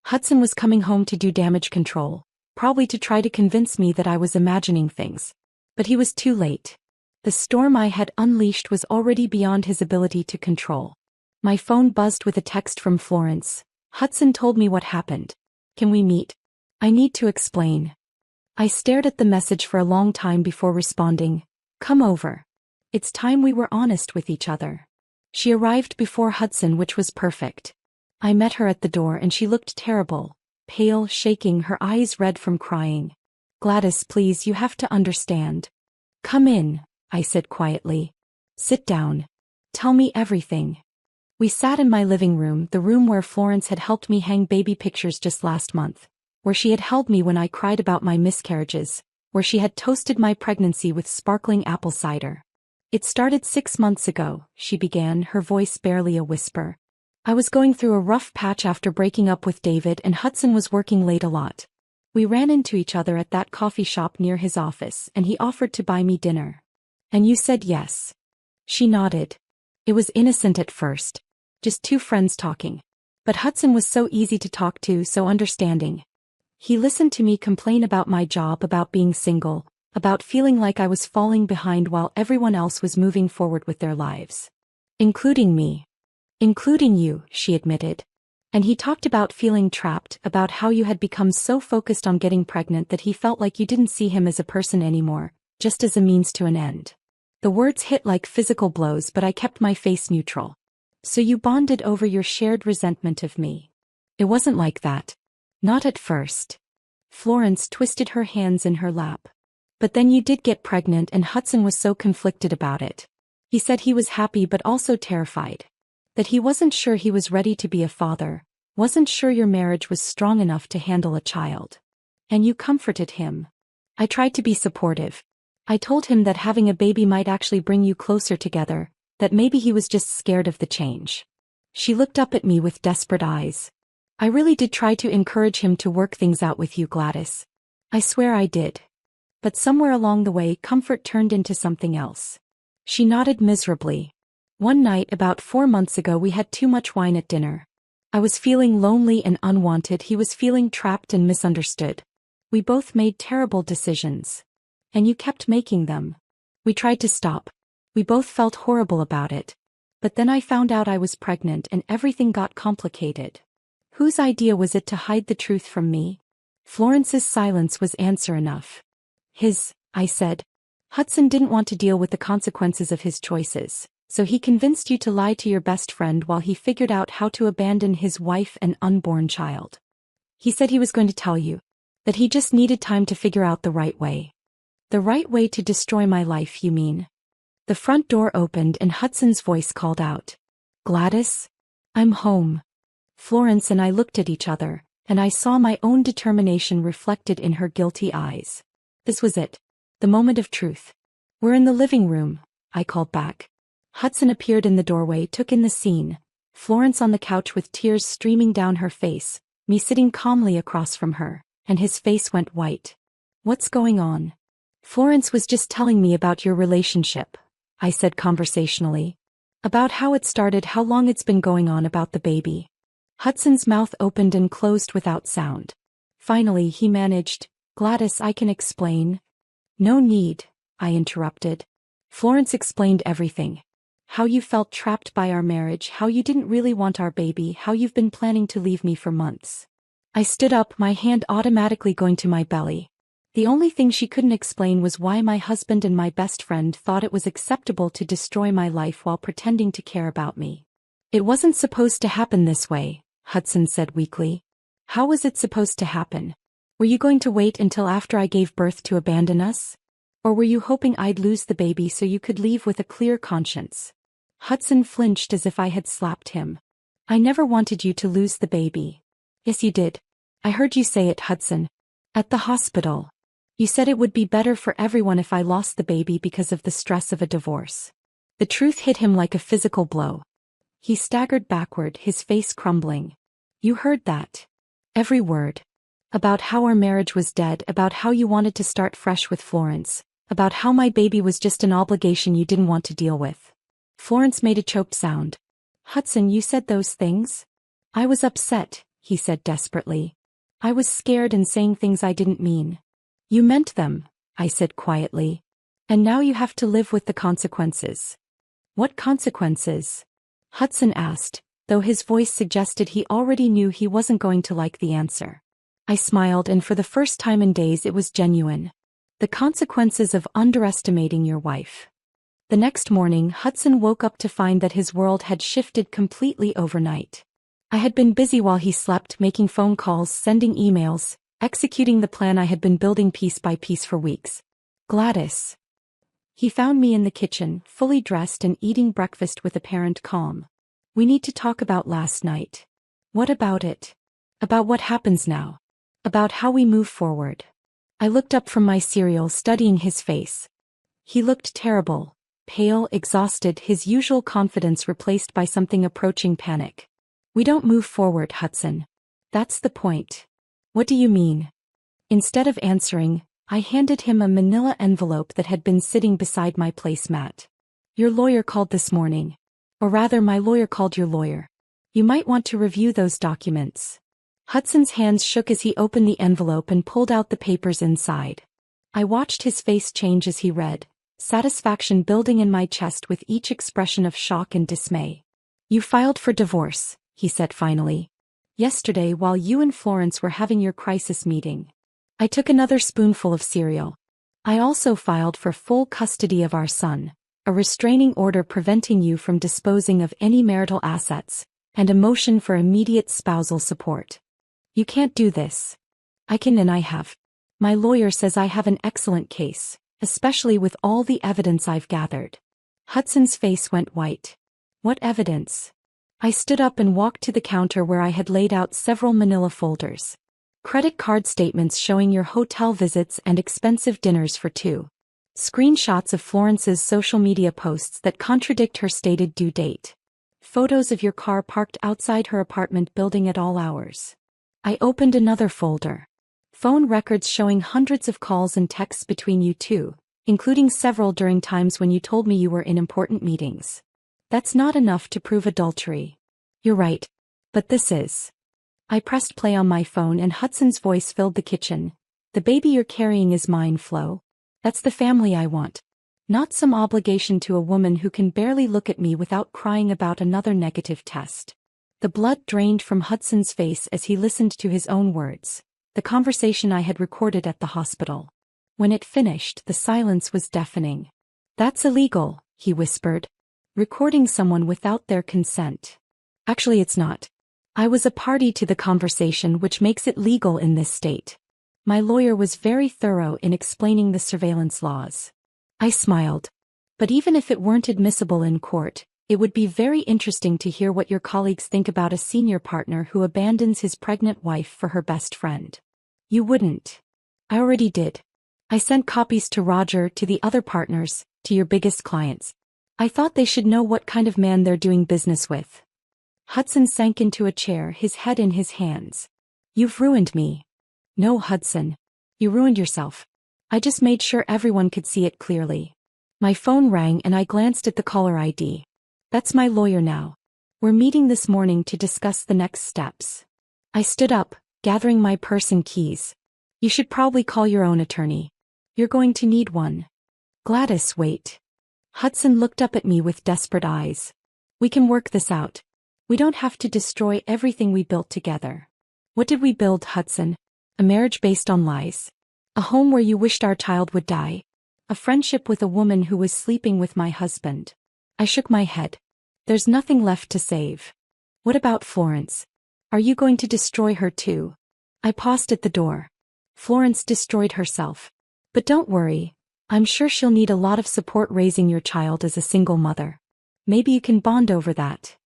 Hudson was coming home to do damage control, probably to try to convince me that I was imagining things. But he was too late. The storm I had unleashed was already beyond his ability to control. My phone buzzed with a text from Florence. "Hudson told me what happened. Can we meet?" I need to explain. I stared at the message for a long time before responding. Come over. It's time we were honest with each other. She arrived before Hudson, which was perfect. I met her at the door and she looked terrible, pale, shaking, her eyes red from crying. Gladys, please, you have to understand. Come in, I said quietly. Sit down. Tell me everything. We sat in my living room, the room where Florence had helped me hang baby pictures just last month, where she had held me when I cried about my miscarriages, where she had toasted my pregnancy with sparkling apple cider. It started 6 months ago, she began, her voice barely a whisper. I was going through a rough patch after breaking up with David, and Hudson was working late a lot. We ran into each other at that coffee shop near his office, and he offered to buy me dinner. And you said yes. She nodded. It was innocent at first. Just two friends talking. But Hudson was so easy to talk to, so understanding. He listened to me complain about my job, about being single, about feeling like I was falling behind while everyone else was moving forward with their lives. Including me. Including you, she admitted. And he talked about feeling trapped, about how you had become so focused on getting pregnant that he felt like you didn't see him as a person anymore, just as a means to an end. The words hit like physical blows, but I kept my face neutral. So you bonded over your shared resentment of me. It wasn't like that. Not at first. Florence twisted her hands in her lap. But then you did get pregnant, and Hudson was so conflicted about it. He said he was happy but also terrified. That he wasn't sure he was ready to be a father, wasn't sure your marriage was strong enough to handle a child. And you comforted him. I tried to be supportive. I told him that having a baby might actually bring you closer together, that maybe he was just scared of the change. She looked up at me with desperate eyes. I really did try to encourage him to work things out with you, Gladys. I swear I did. But somewhere along the way, comfort turned into something else. She nodded miserably. One night about 4 months ago, we had too much wine at dinner. I was feeling lonely and unwanted, he was feeling trapped and misunderstood. We both made terrible decisions. And you kept making them. We tried to stop. We both felt horrible about it. But then I found out I was pregnant and everything got complicated. Whose idea was it to hide the truth from me? Florence's silence was answer enough. His, I said. Hudson didn't want to deal with the consequences of his choices. So he convinced you to lie to your best friend while he figured out how to abandon his wife and unborn child. He said he was going to tell you. That he just needed time to figure out the right way. The right way to destroy my life, you mean? The front door opened and Hudson's voice called out. Gladys? I'm home. Florence and I looked at each other, and I saw my own determination reflected in her guilty eyes. This was it. The moment of truth. We're in the living room, I called back. Hudson appeared in the doorway, took in the scene. Florence on the couch with tears streaming down her face, me sitting calmly across from her, and his face went white. What's going on? Florence was just telling me about your relationship, I said conversationally. About how it started, how long it's been going on, about the baby. Hudson's mouth opened and closed without sound. Finally he managed, Gladys, I can explain. No need, I interrupted. Florence explained everything. How you felt trapped by our marriage, how you didn't really want our baby, how you've been planning to leave me for months. I stood up, my hand automatically going to my belly. The only thing she couldn't explain was why my husband and my best friend thought it was acceptable to destroy my life while pretending to care about me. It wasn't supposed to happen this way, Hudson said weakly. How was it supposed to happen? Were you going to wait until after I gave birth to abandon us? Or were you hoping I'd lose the baby so you could leave with a clear conscience? Hudson flinched as if I had slapped him. I never wanted you to lose the baby. Yes, you did. I heard you say it, Hudson. At the hospital. You said it would be better for everyone if I lost the baby because of the stress of a divorce. The truth hit him like a physical blow. He staggered backward, his face crumbling. You heard that. Every word. About how our marriage was dead, about how you wanted to start fresh with Florence, about how my baby was just an obligation you didn't want to deal with. Florence made a choked sound. Hudson, you said those things? I was upset, he said desperately. I was scared and saying things I didn't mean. You meant them, I said quietly. And now you have to live with the consequences. What consequences? Hudson asked, though his voice suggested he already knew he wasn't going to like the answer. I smiled, and for the first time in days it was genuine. The consequences of underestimating your wife. The next morning, Hudson woke up to find that his world had shifted completely overnight. I had been busy while he slept, making phone calls, sending emails, executing the plan I had been building piece by piece for weeks. Gladys. He found me in the kitchen, fully dressed and eating breakfast with apparent calm. We need to talk about last night. What about it? About what happens now. About how we move forward. I looked up from my cereal, studying his face. He looked terrible, pale, exhausted, his usual confidence replaced by something approaching panic. We don't move forward, Hudson. That's the point. What do you mean? Instead of answering, I handed him a manila envelope that had been sitting beside my placemat. Your lawyer called this morning. Or rather, my lawyer called your lawyer. You might want to review those documents. Hudson's hands shook as he opened the envelope and pulled out the papers inside. I watched his face change as he read, satisfaction building in my chest with each expression of shock and dismay. You filed for divorce, he said finally. Yesterday, while you and Florence were having your crisis meeting. I took another spoonful of cereal. I also filed for full custody of our son, a restraining order preventing you from disposing of any marital assets, and a motion for immediate spousal support. You can't do this. I can, and I have. My lawyer says I have an excellent case, especially with all the evidence I've gathered. Hudson's face went white. What evidence? I stood up and walked to the counter where I had laid out several manila folders. Credit card statements showing your hotel visits and expensive dinners for two. Screenshots of Florence's social media posts that contradict her stated due date. Photos of your car parked outside her apartment building at all hours. I opened another folder. Phone records showing hundreds of calls and texts between you two, including several during times when you told me you were in important meetings. That's not enough to prove adultery. You're right. But this is. I pressed play on my phone and Hudson's voice filled the kitchen. The baby you're carrying is mine, Flo. That's the family I want. Not some obligation to a woman who can barely look at me without crying about another negative test. The blood drained from Hudson's face as he listened to his own words, the conversation I had recorded at the hospital. When it finished, the silence was deafening. That's illegal, he whispered. Recording someone without their consent. Actually, it's not. I was a party to the conversation, which makes it legal in this state. My lawyer was very thorough in explaining the surveillance laws. I smiled. But even if it weren't admissible in court, it would be very interesting to hear what your colleagues think about a senior partner who abandons his pregnant wife for her best friend. You wouldn't. I already did. I sent copies to Roger, to the other partners, to your biggest clients. I thought they should know what kind of man they're doing business with. Hudson sank into a chair, his head in his hands. You've ruined me. No, Hudson. You ruined yourself. I just made sure everyone could see it clearly. My phone rang and I glanced at the caller ID. That's my lawyer now. We're meeting this morning to discuss the next steps. I stood up, gathering my purse and keys. You should probably call your own attorney. You're going to need one. Gladys, wait. Hudson looked up at me with desperate eyes. We can work this out. We don't have to destroy everything we built together. What did we build, Hudson? A marriage based on lies. A home where you wished our child would die. A friendship with a woman who was sleeping with my husband. I shook my head. There's nothing left to save. What about Florence? Are you going to destroy her too? I paused at the door. Florence destroyed herself. But don't worry. I'm sure she'll need a lot of support raising your child as a single mother. Maybe you can bond over that.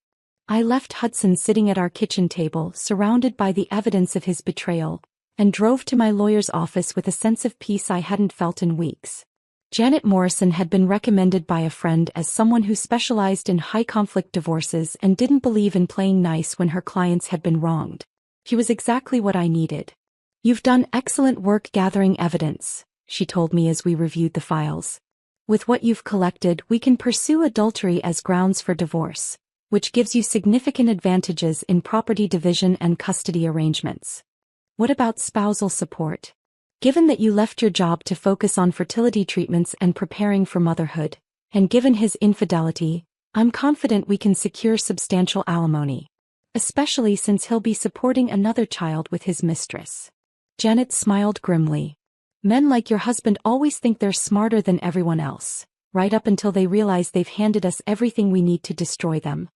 I left Hudson sitting at our kitchen table, surrounded by the evidence of his betrayal, and drove to my lawyer's office with a sense of peace I hadn't felt in weeks. Janet Morrison had been recommended by a friend as someone who specialized in high-conflict divorces and didn't believe in playing nice when her clients had been wronged. She was exactly what I needed. You've done excellent work gathering evidence, she told me as we reviewed the files. With what you've collected, we can pursue adultery as grounds for divorce, which gives you significant advantages in property division and custody arrangements. What about spousal support? Given that you left your job to focus on fertility treatments and preparing for motherhood, and given his infidelity, I'm confident we can secure substantial alimony. Especially since he'll be supporting another child with his mistress. Janet smiled grimly. Men like your husband always think they're smarter than everyone else, right up until they realize they've handed us everything we need to destroy them.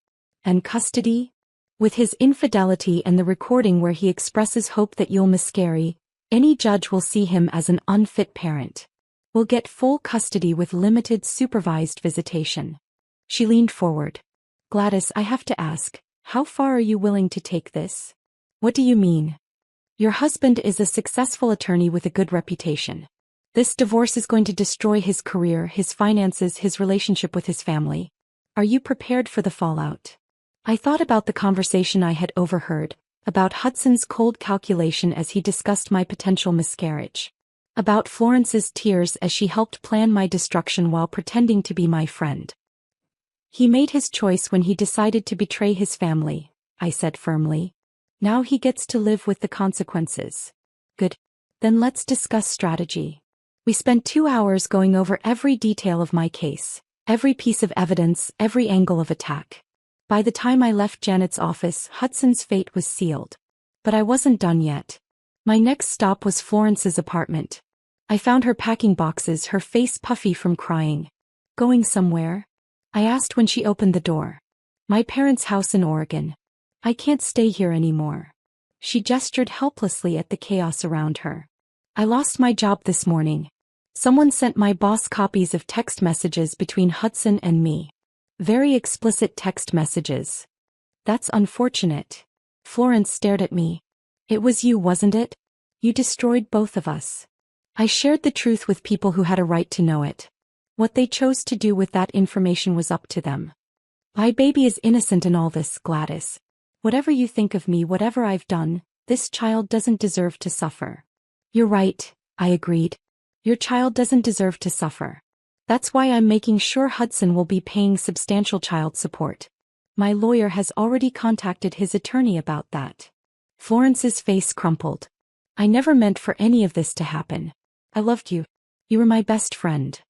And custody? With his infidelity and the recording where he expresses hope that you'll miscarry, any judge will see him as an unfit parent. We'll get full custody with limited supervised visitation. She leaned forward. Gladys, I have to ask, how far are you willing to take this? What do you mean? Your husband is a successful attorney with a good reputation. This divorce is going to destroy his career, his finances, his relationship with his family. Are you prepared for the fallout? I thought about the conversation I had overheard, about Hudson's cold calculation as he discussed my potential miscarriage. About Florence's tears as she helped plan my destruction while pretending to be my friend. He made his choice when he decided to betray his family, I said firmly. Now he gets to live with the consequences. Good. Then let's discuss strategy. We spent 2 hours going over every detail of my case, every piece of evidence, every angle of attack. By the time I left Janet's office, Hudson's fate was sealed. But I wasn't done yet. My next stop was Florence's apartment. I found her packing boxes, her face puffy from crying. Going somewhere? I asked when she opened the door. My parents' house in Oregon. I can't stay here anymore. She gestured helplessly at the chaos around her. I lost my job this morning. Someone sent my boss copies of text messages between Hudson and me. Very explicit text messages. That's unfortunate. Florence stared at me. It was you, wasn't it? You destroyed both of us. I shared the truth with people who had a right to know it. What they chose to do with that information was up to them. My baby is innocent in all this, Gladys. Whatever you think of me, whatever I've done, this child doesn't deserve to suffer. You're right, I agreed. Your child doesn't deserve to suffer. That's why I'm making sure Hudson will be paying substantial child support. My lawyer has already contacted his attorney about that. Florence's face crumpled. I never meant for any of this to happen. I loved you. You were my best friend.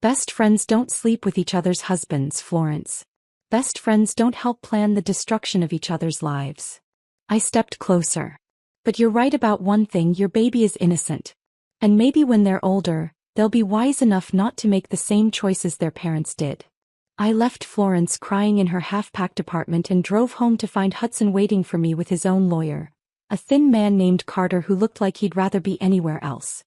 Best friends don't sleep with each other's husbands, Florence. Best friends don't help plan the destruction of each other's lives. I stepped closer. But you're right about one thing, your baby is innocent. And maybe when they're older, they'll be wise enough not to make the same choices their parents did. I left Florence crying in her half-packed apartment and drove home to find Hudson waiting for me with his own lawyer, a thin man named Carter who looked like he'd rather be anywhere else.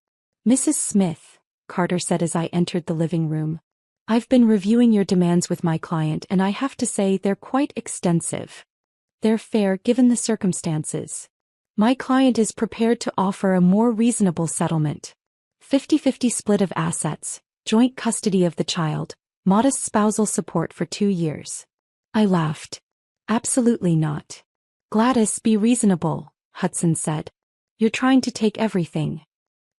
Mrs. Smith, Carter said as I entered the living room. I've been reviewing your demands with my client and I have to say they're quite extensive. They're fair given the circumstances. My client is prepared to offer a more reasonable settlement. 50-50 split of assets, joint custody of the child, modest spousal support for 2 years. I laughed. Absolutely not. Gladys, be reasonable, Hudson said. You're trying to take everything.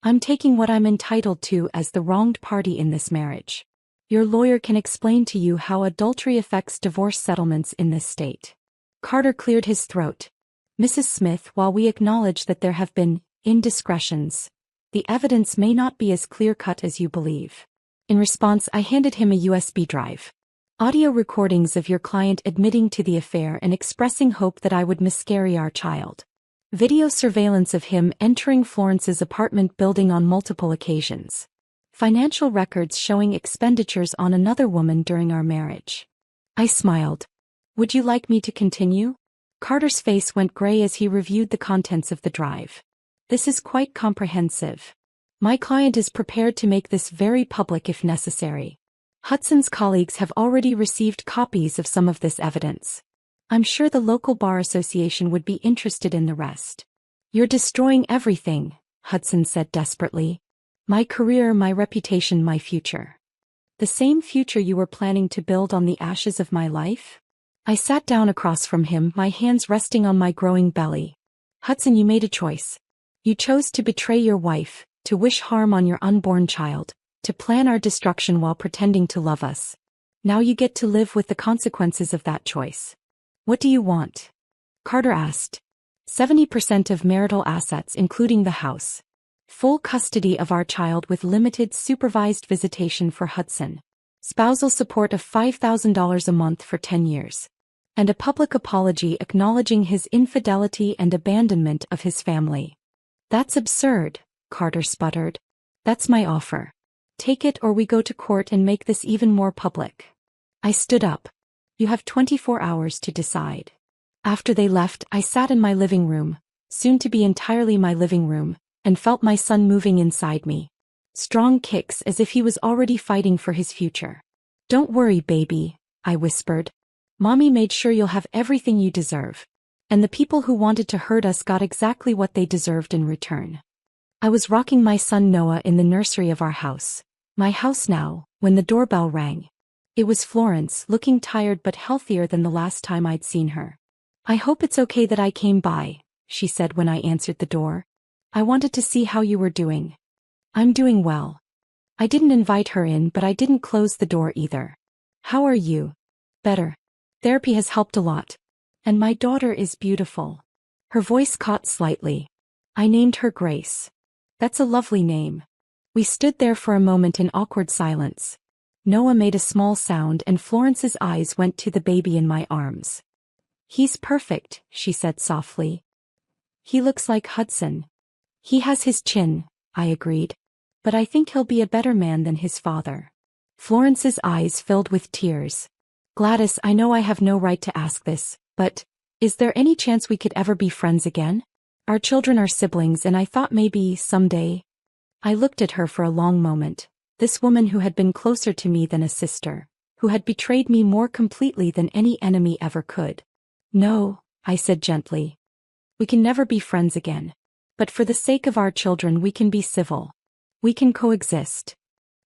I'm taking what I'm entitled to as the wronged party in this marriage. Your lawyer can explain to you how adultery affects divorce settlements in this state. Carter cleared his throat. Mrs. Smith, while we acknowledge that there have been indiscretions, the evidence may not be as clear-cut as you believe. In response, I handed him a USB drive. Audio recordings of your client admitting to the affair and expressing hope that I would miscarry our child. Video surveillance of him entering Florence's apartment building on multiple occasions. Financial records showing expenditures on another woman during our marriage. I smiled. Would you like me to continue? Carter's face went gray as he reviewed the contents of the drive. This is quite comprehensive. My client is prepared to make this very public if necessary. Hudson's colleagues have already received copies of some of this evidence. I'm sure the local bar association would be interested in the rest. You're destroying everything, Hudson said desperately. My career, my reputation, my future. The same future you were planning to build on the ashes of my life? I sat down across from him, my hands resting on my growing belly. Hudson, you made a choice. You chose to betray your wife, to wish harm on your unborn child, to plan our destruction while pretending to love us. Now you get to live with the consequences of that choice. What do you want? Carter asked. 70% of marital assets including the house. Full custody of our child with limited supervised visitation for Hudson. Spousal support of $5,000 a month for 10 years. And a public apology acknowledging his infidelity and abandonment of his family. That's absurd, Carter sputtered. That's my offer. Take it or we go to court and make this even more public. I stood up. You have 24 hours to decide. After they left, I sat in my living room, soon to be entirely my living room, and felt my son moving inside me. Strong kicks as if he was already fighting for his future. Don't worry, baby, I whispered. Mommy made sure you'll have everything you deserve. And the people who wanted to hurt us got exactly what they deserved in return. I was rocking my son Noah in the nursery of our house, my house now, when the doorbell rang. It was Florence, looking tired but healthier than the last time I'd seen her. I hope it's okay that I came by, she said when I answered the door. I wanted to see how you were doing. I'm doing well. I didn't invite her in, but I didn't close the door either. How are you? Better. Therapy has helped a lot. And my daughter is beautiful. Her voice caught slightly. I named her Grace. That's a lovely name. We stood there for a moment in awkward silence. Noah made a small sound and Florence's eyes went to the baby in my arms. He's perfect, she said softly. He looks like Hudson. He has his chin, I agreed. But I think he'll be a better man than his father. Florence's eyes filled with tears. Gladys, I know I have no right to ask this, but is there any chance we could ever be friends again? Our children are siblings and I thought maybe someday. I looked at her for a long moment, this woman who had been closer to me than a sister, who had betrayed me more completely than any enemy ever could. No, I said gently. We can never be friends again. But for the sake of our children we can be civil. We can coexist.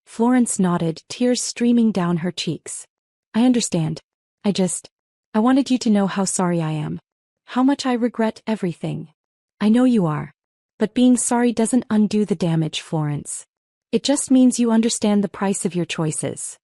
Florence nodded, tears streaming down her cheeks. I understand. I wanted you to know how sorry I am. How much I regret everything. I know you are. But being sorry doesn't undo the damage, Florence. It just means you understand the price of your choices.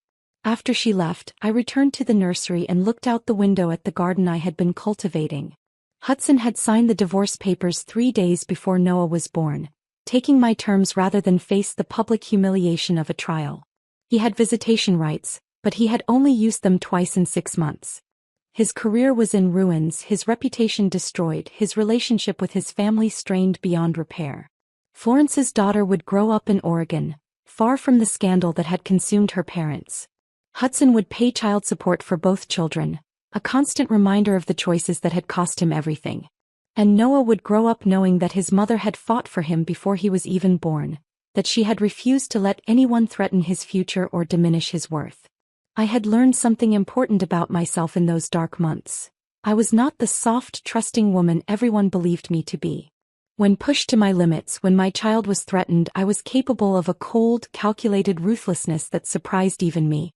After she left, I returned to the nursery and looked out the window at the garden I had been cultivating. Hudson had signed the divorce papers 3 days before Noah was born, taking my terms rather than face the public humiliation of a trial. He had visitation rights, but he had only used them twice in 6 months. His career was in ruins, his reputation destroyed, his relationship with his family strained beyond repair. Florence's daughter would grow up in Oregon, far from the scandal that had consumed her parents. Hudson would pay child support for both children, a constant reminder of the choices that had cost him everything. And Noah would grow up knowing that his mother had fought for him before he was even born, that she had refused to let anyone threaten his future or diminish his worth. I had learned something important about myself in those dark months. I was not the soft, trusting woman everyone believed me to be. When pushed to my limits, when my child was threatened, I was capable of a cold, calculated ruthlessness that surprised even me.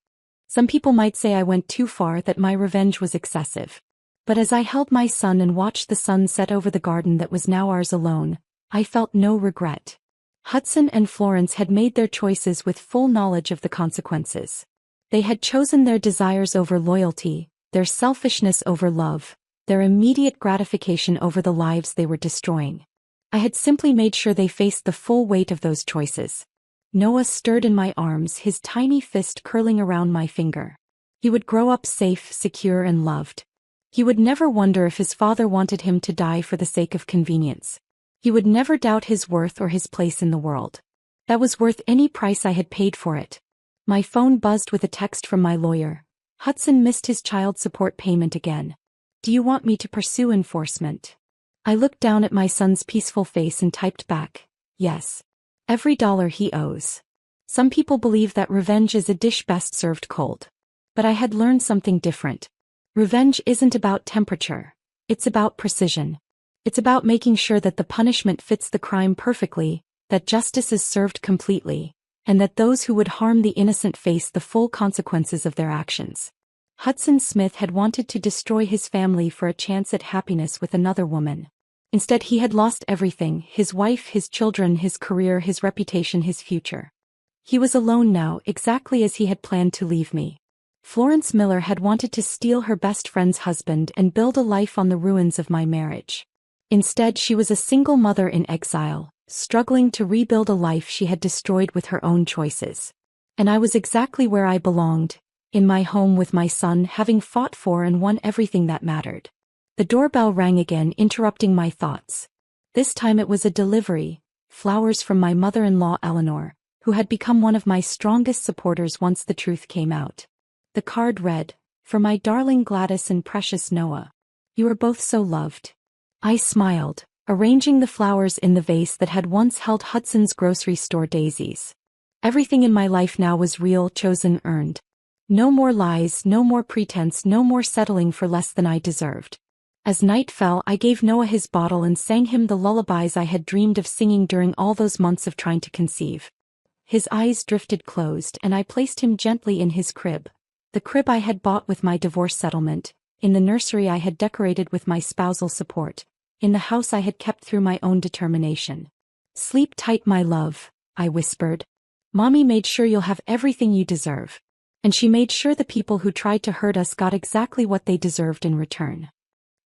Some people might say I went too far, that my revenge was excessive. But as I held my son and watched the sun set over the garden that was now ours alone, I felt no regret. Hudson and Florence had made their choices with full knowledge of the consequences. They had chosen their desires over loyalty, their selfishness over love, their immediate gratification over the lives they were destroying. I had simply made sure they faced the full weight of those choices. Noah stirred in my arms, his tiny fist curling around my finger. He would grow up safe, secure, and loved. He would never wonder if his father wanted him to die for the sake of convenience. He would never doubt his worth or his place in the world. That was worth any price I had paid for it. My phone buzzed with a text from my lawyer. Hudson missed his child support payment again. Do you want me to pursue enforcement? I looked down at my son's peaceful face and typed back, yes. Every dollar he owes. Some people believe that revenge is a dish best served cold. But I had learned something different. Revenge isn't about temperature. It's about precision. It's about making sure that the punishment fits the crime perfectly, that justice is served completely, and that those who would harm the innocent face the full consequences of their actions. Hudson Smith had wanted to destroy his family for a chance at happiness with another woman. Instead, he had lost everything: his wife, his children, his career, his reputation, his future. He was alone now, exactly as he had planned to leave me. Florence Miller had wanted to steal her best friend's husband and build a life on the ruins of my marriage. Instead, she was a single mother in exile, struggling to rebuild a life she had destroyed with her own choices. And I was exactly where I belonged, in my home with my son, having fought for and won everything that mattered. The doorbell rang again, interrupting my thoughts. This time it was a delivery, flowers from my mother-in-law Eleanor, who had become one of my strongest supporters once the truth came out. The card read, "For my darling Gladys and precious Noah. You are both so loved." I smiled, arranging the flowers in the vase that had once held Hudson's grocery store daisies. Everything in my life now was real, chosen, earned. No more lies, no more pretense, no more settling for less than I deserved. As night fell, I gave Noah his bottle and sang him the lullabies I had dreamed of singing during all those months of trying to conceive. His eyes drifted closed and I placed him gently in his crib, the crib I had bought with my divorce settlement, in the nursery I had decorated with my spousal support, in the house I had kept through my own determination. "Sleep tight, my love," I whispered. "Mommy made sure you'll have everything you deserve. And she made sure the people who tried to hurt us got exactly what they deserved in return."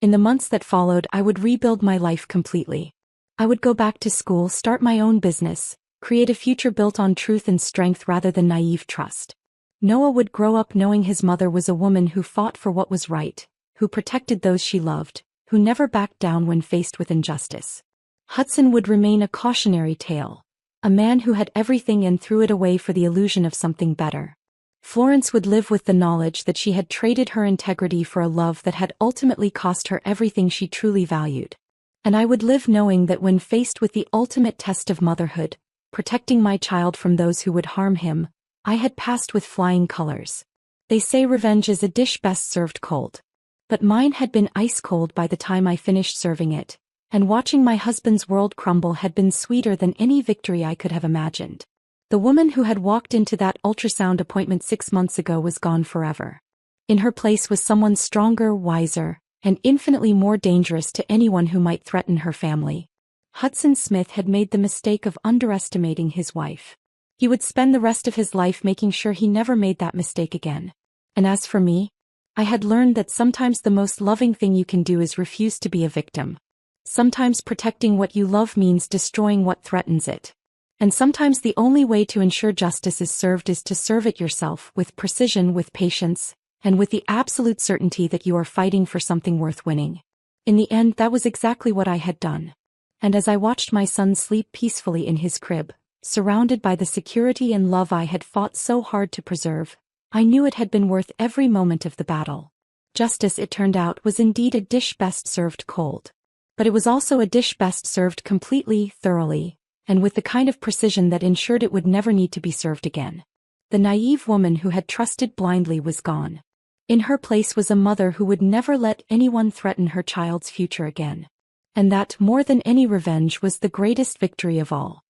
In the months that followed, I would rebuild my life completely. I would go back to school, start my own business, create a future built on truth and strength rather than naive trust. Noah would grow up knowing his mother was a woman who fought for what was right, who protected those she loved, who never backed down when faced with injustice. Hudson would remain a cautionary tale, a man who had everything and threw it away for the illusion of something better. Florence would live with the knowledge that she had traded her integrity for a love that had ultimately cost her everything she truly valued. And I would live knowing that when faced with the ultimate test of motherhood, protecting my child from those who would harm him, I had passed with flying colors. They say revenge is a dish best served cold. But mine had been ice cold by the time I finished serving it, and watching my husband's world crumble had been sweeter than any victory I could have imagined. The woman who had walked into that ultrasound appointment 6 months ago was gone forever. In her place was someone stronger, wiser, and infinitely more dangerous to anyone who might threaten her family. Hudson Smith had made the mistake of underestimating his wife. He would spend the rest of his life making sure he never made that mistake again. And as for me, I had learned that sometimes the most loving thing you can do is refuse to be a victim. Sometimes protecting what you love means destroying what threatens it. And sometimes the only way to ensure justice is served is to serve it yourself, with precision, with patience, and with the absolute certainty that you are fighting for something worth winning. In the end, that was exactly what I had done. And as I watched my son sleep peacefully in his crib, surrounded by the security and love I had fought so hard to preserve, I knew it had been worth every moment of the battle. Justice, it turned out, was indeed a dish best served cold. But it was also a dish best served completely, thoroughly, and with the kind of precision that ensured it would never need to be served again. The naive woman who had trusted blindly was gone. In her place was a mother who would never let anyone threaten her child's future again. And that, more than any revenge, was the greatest victory of all.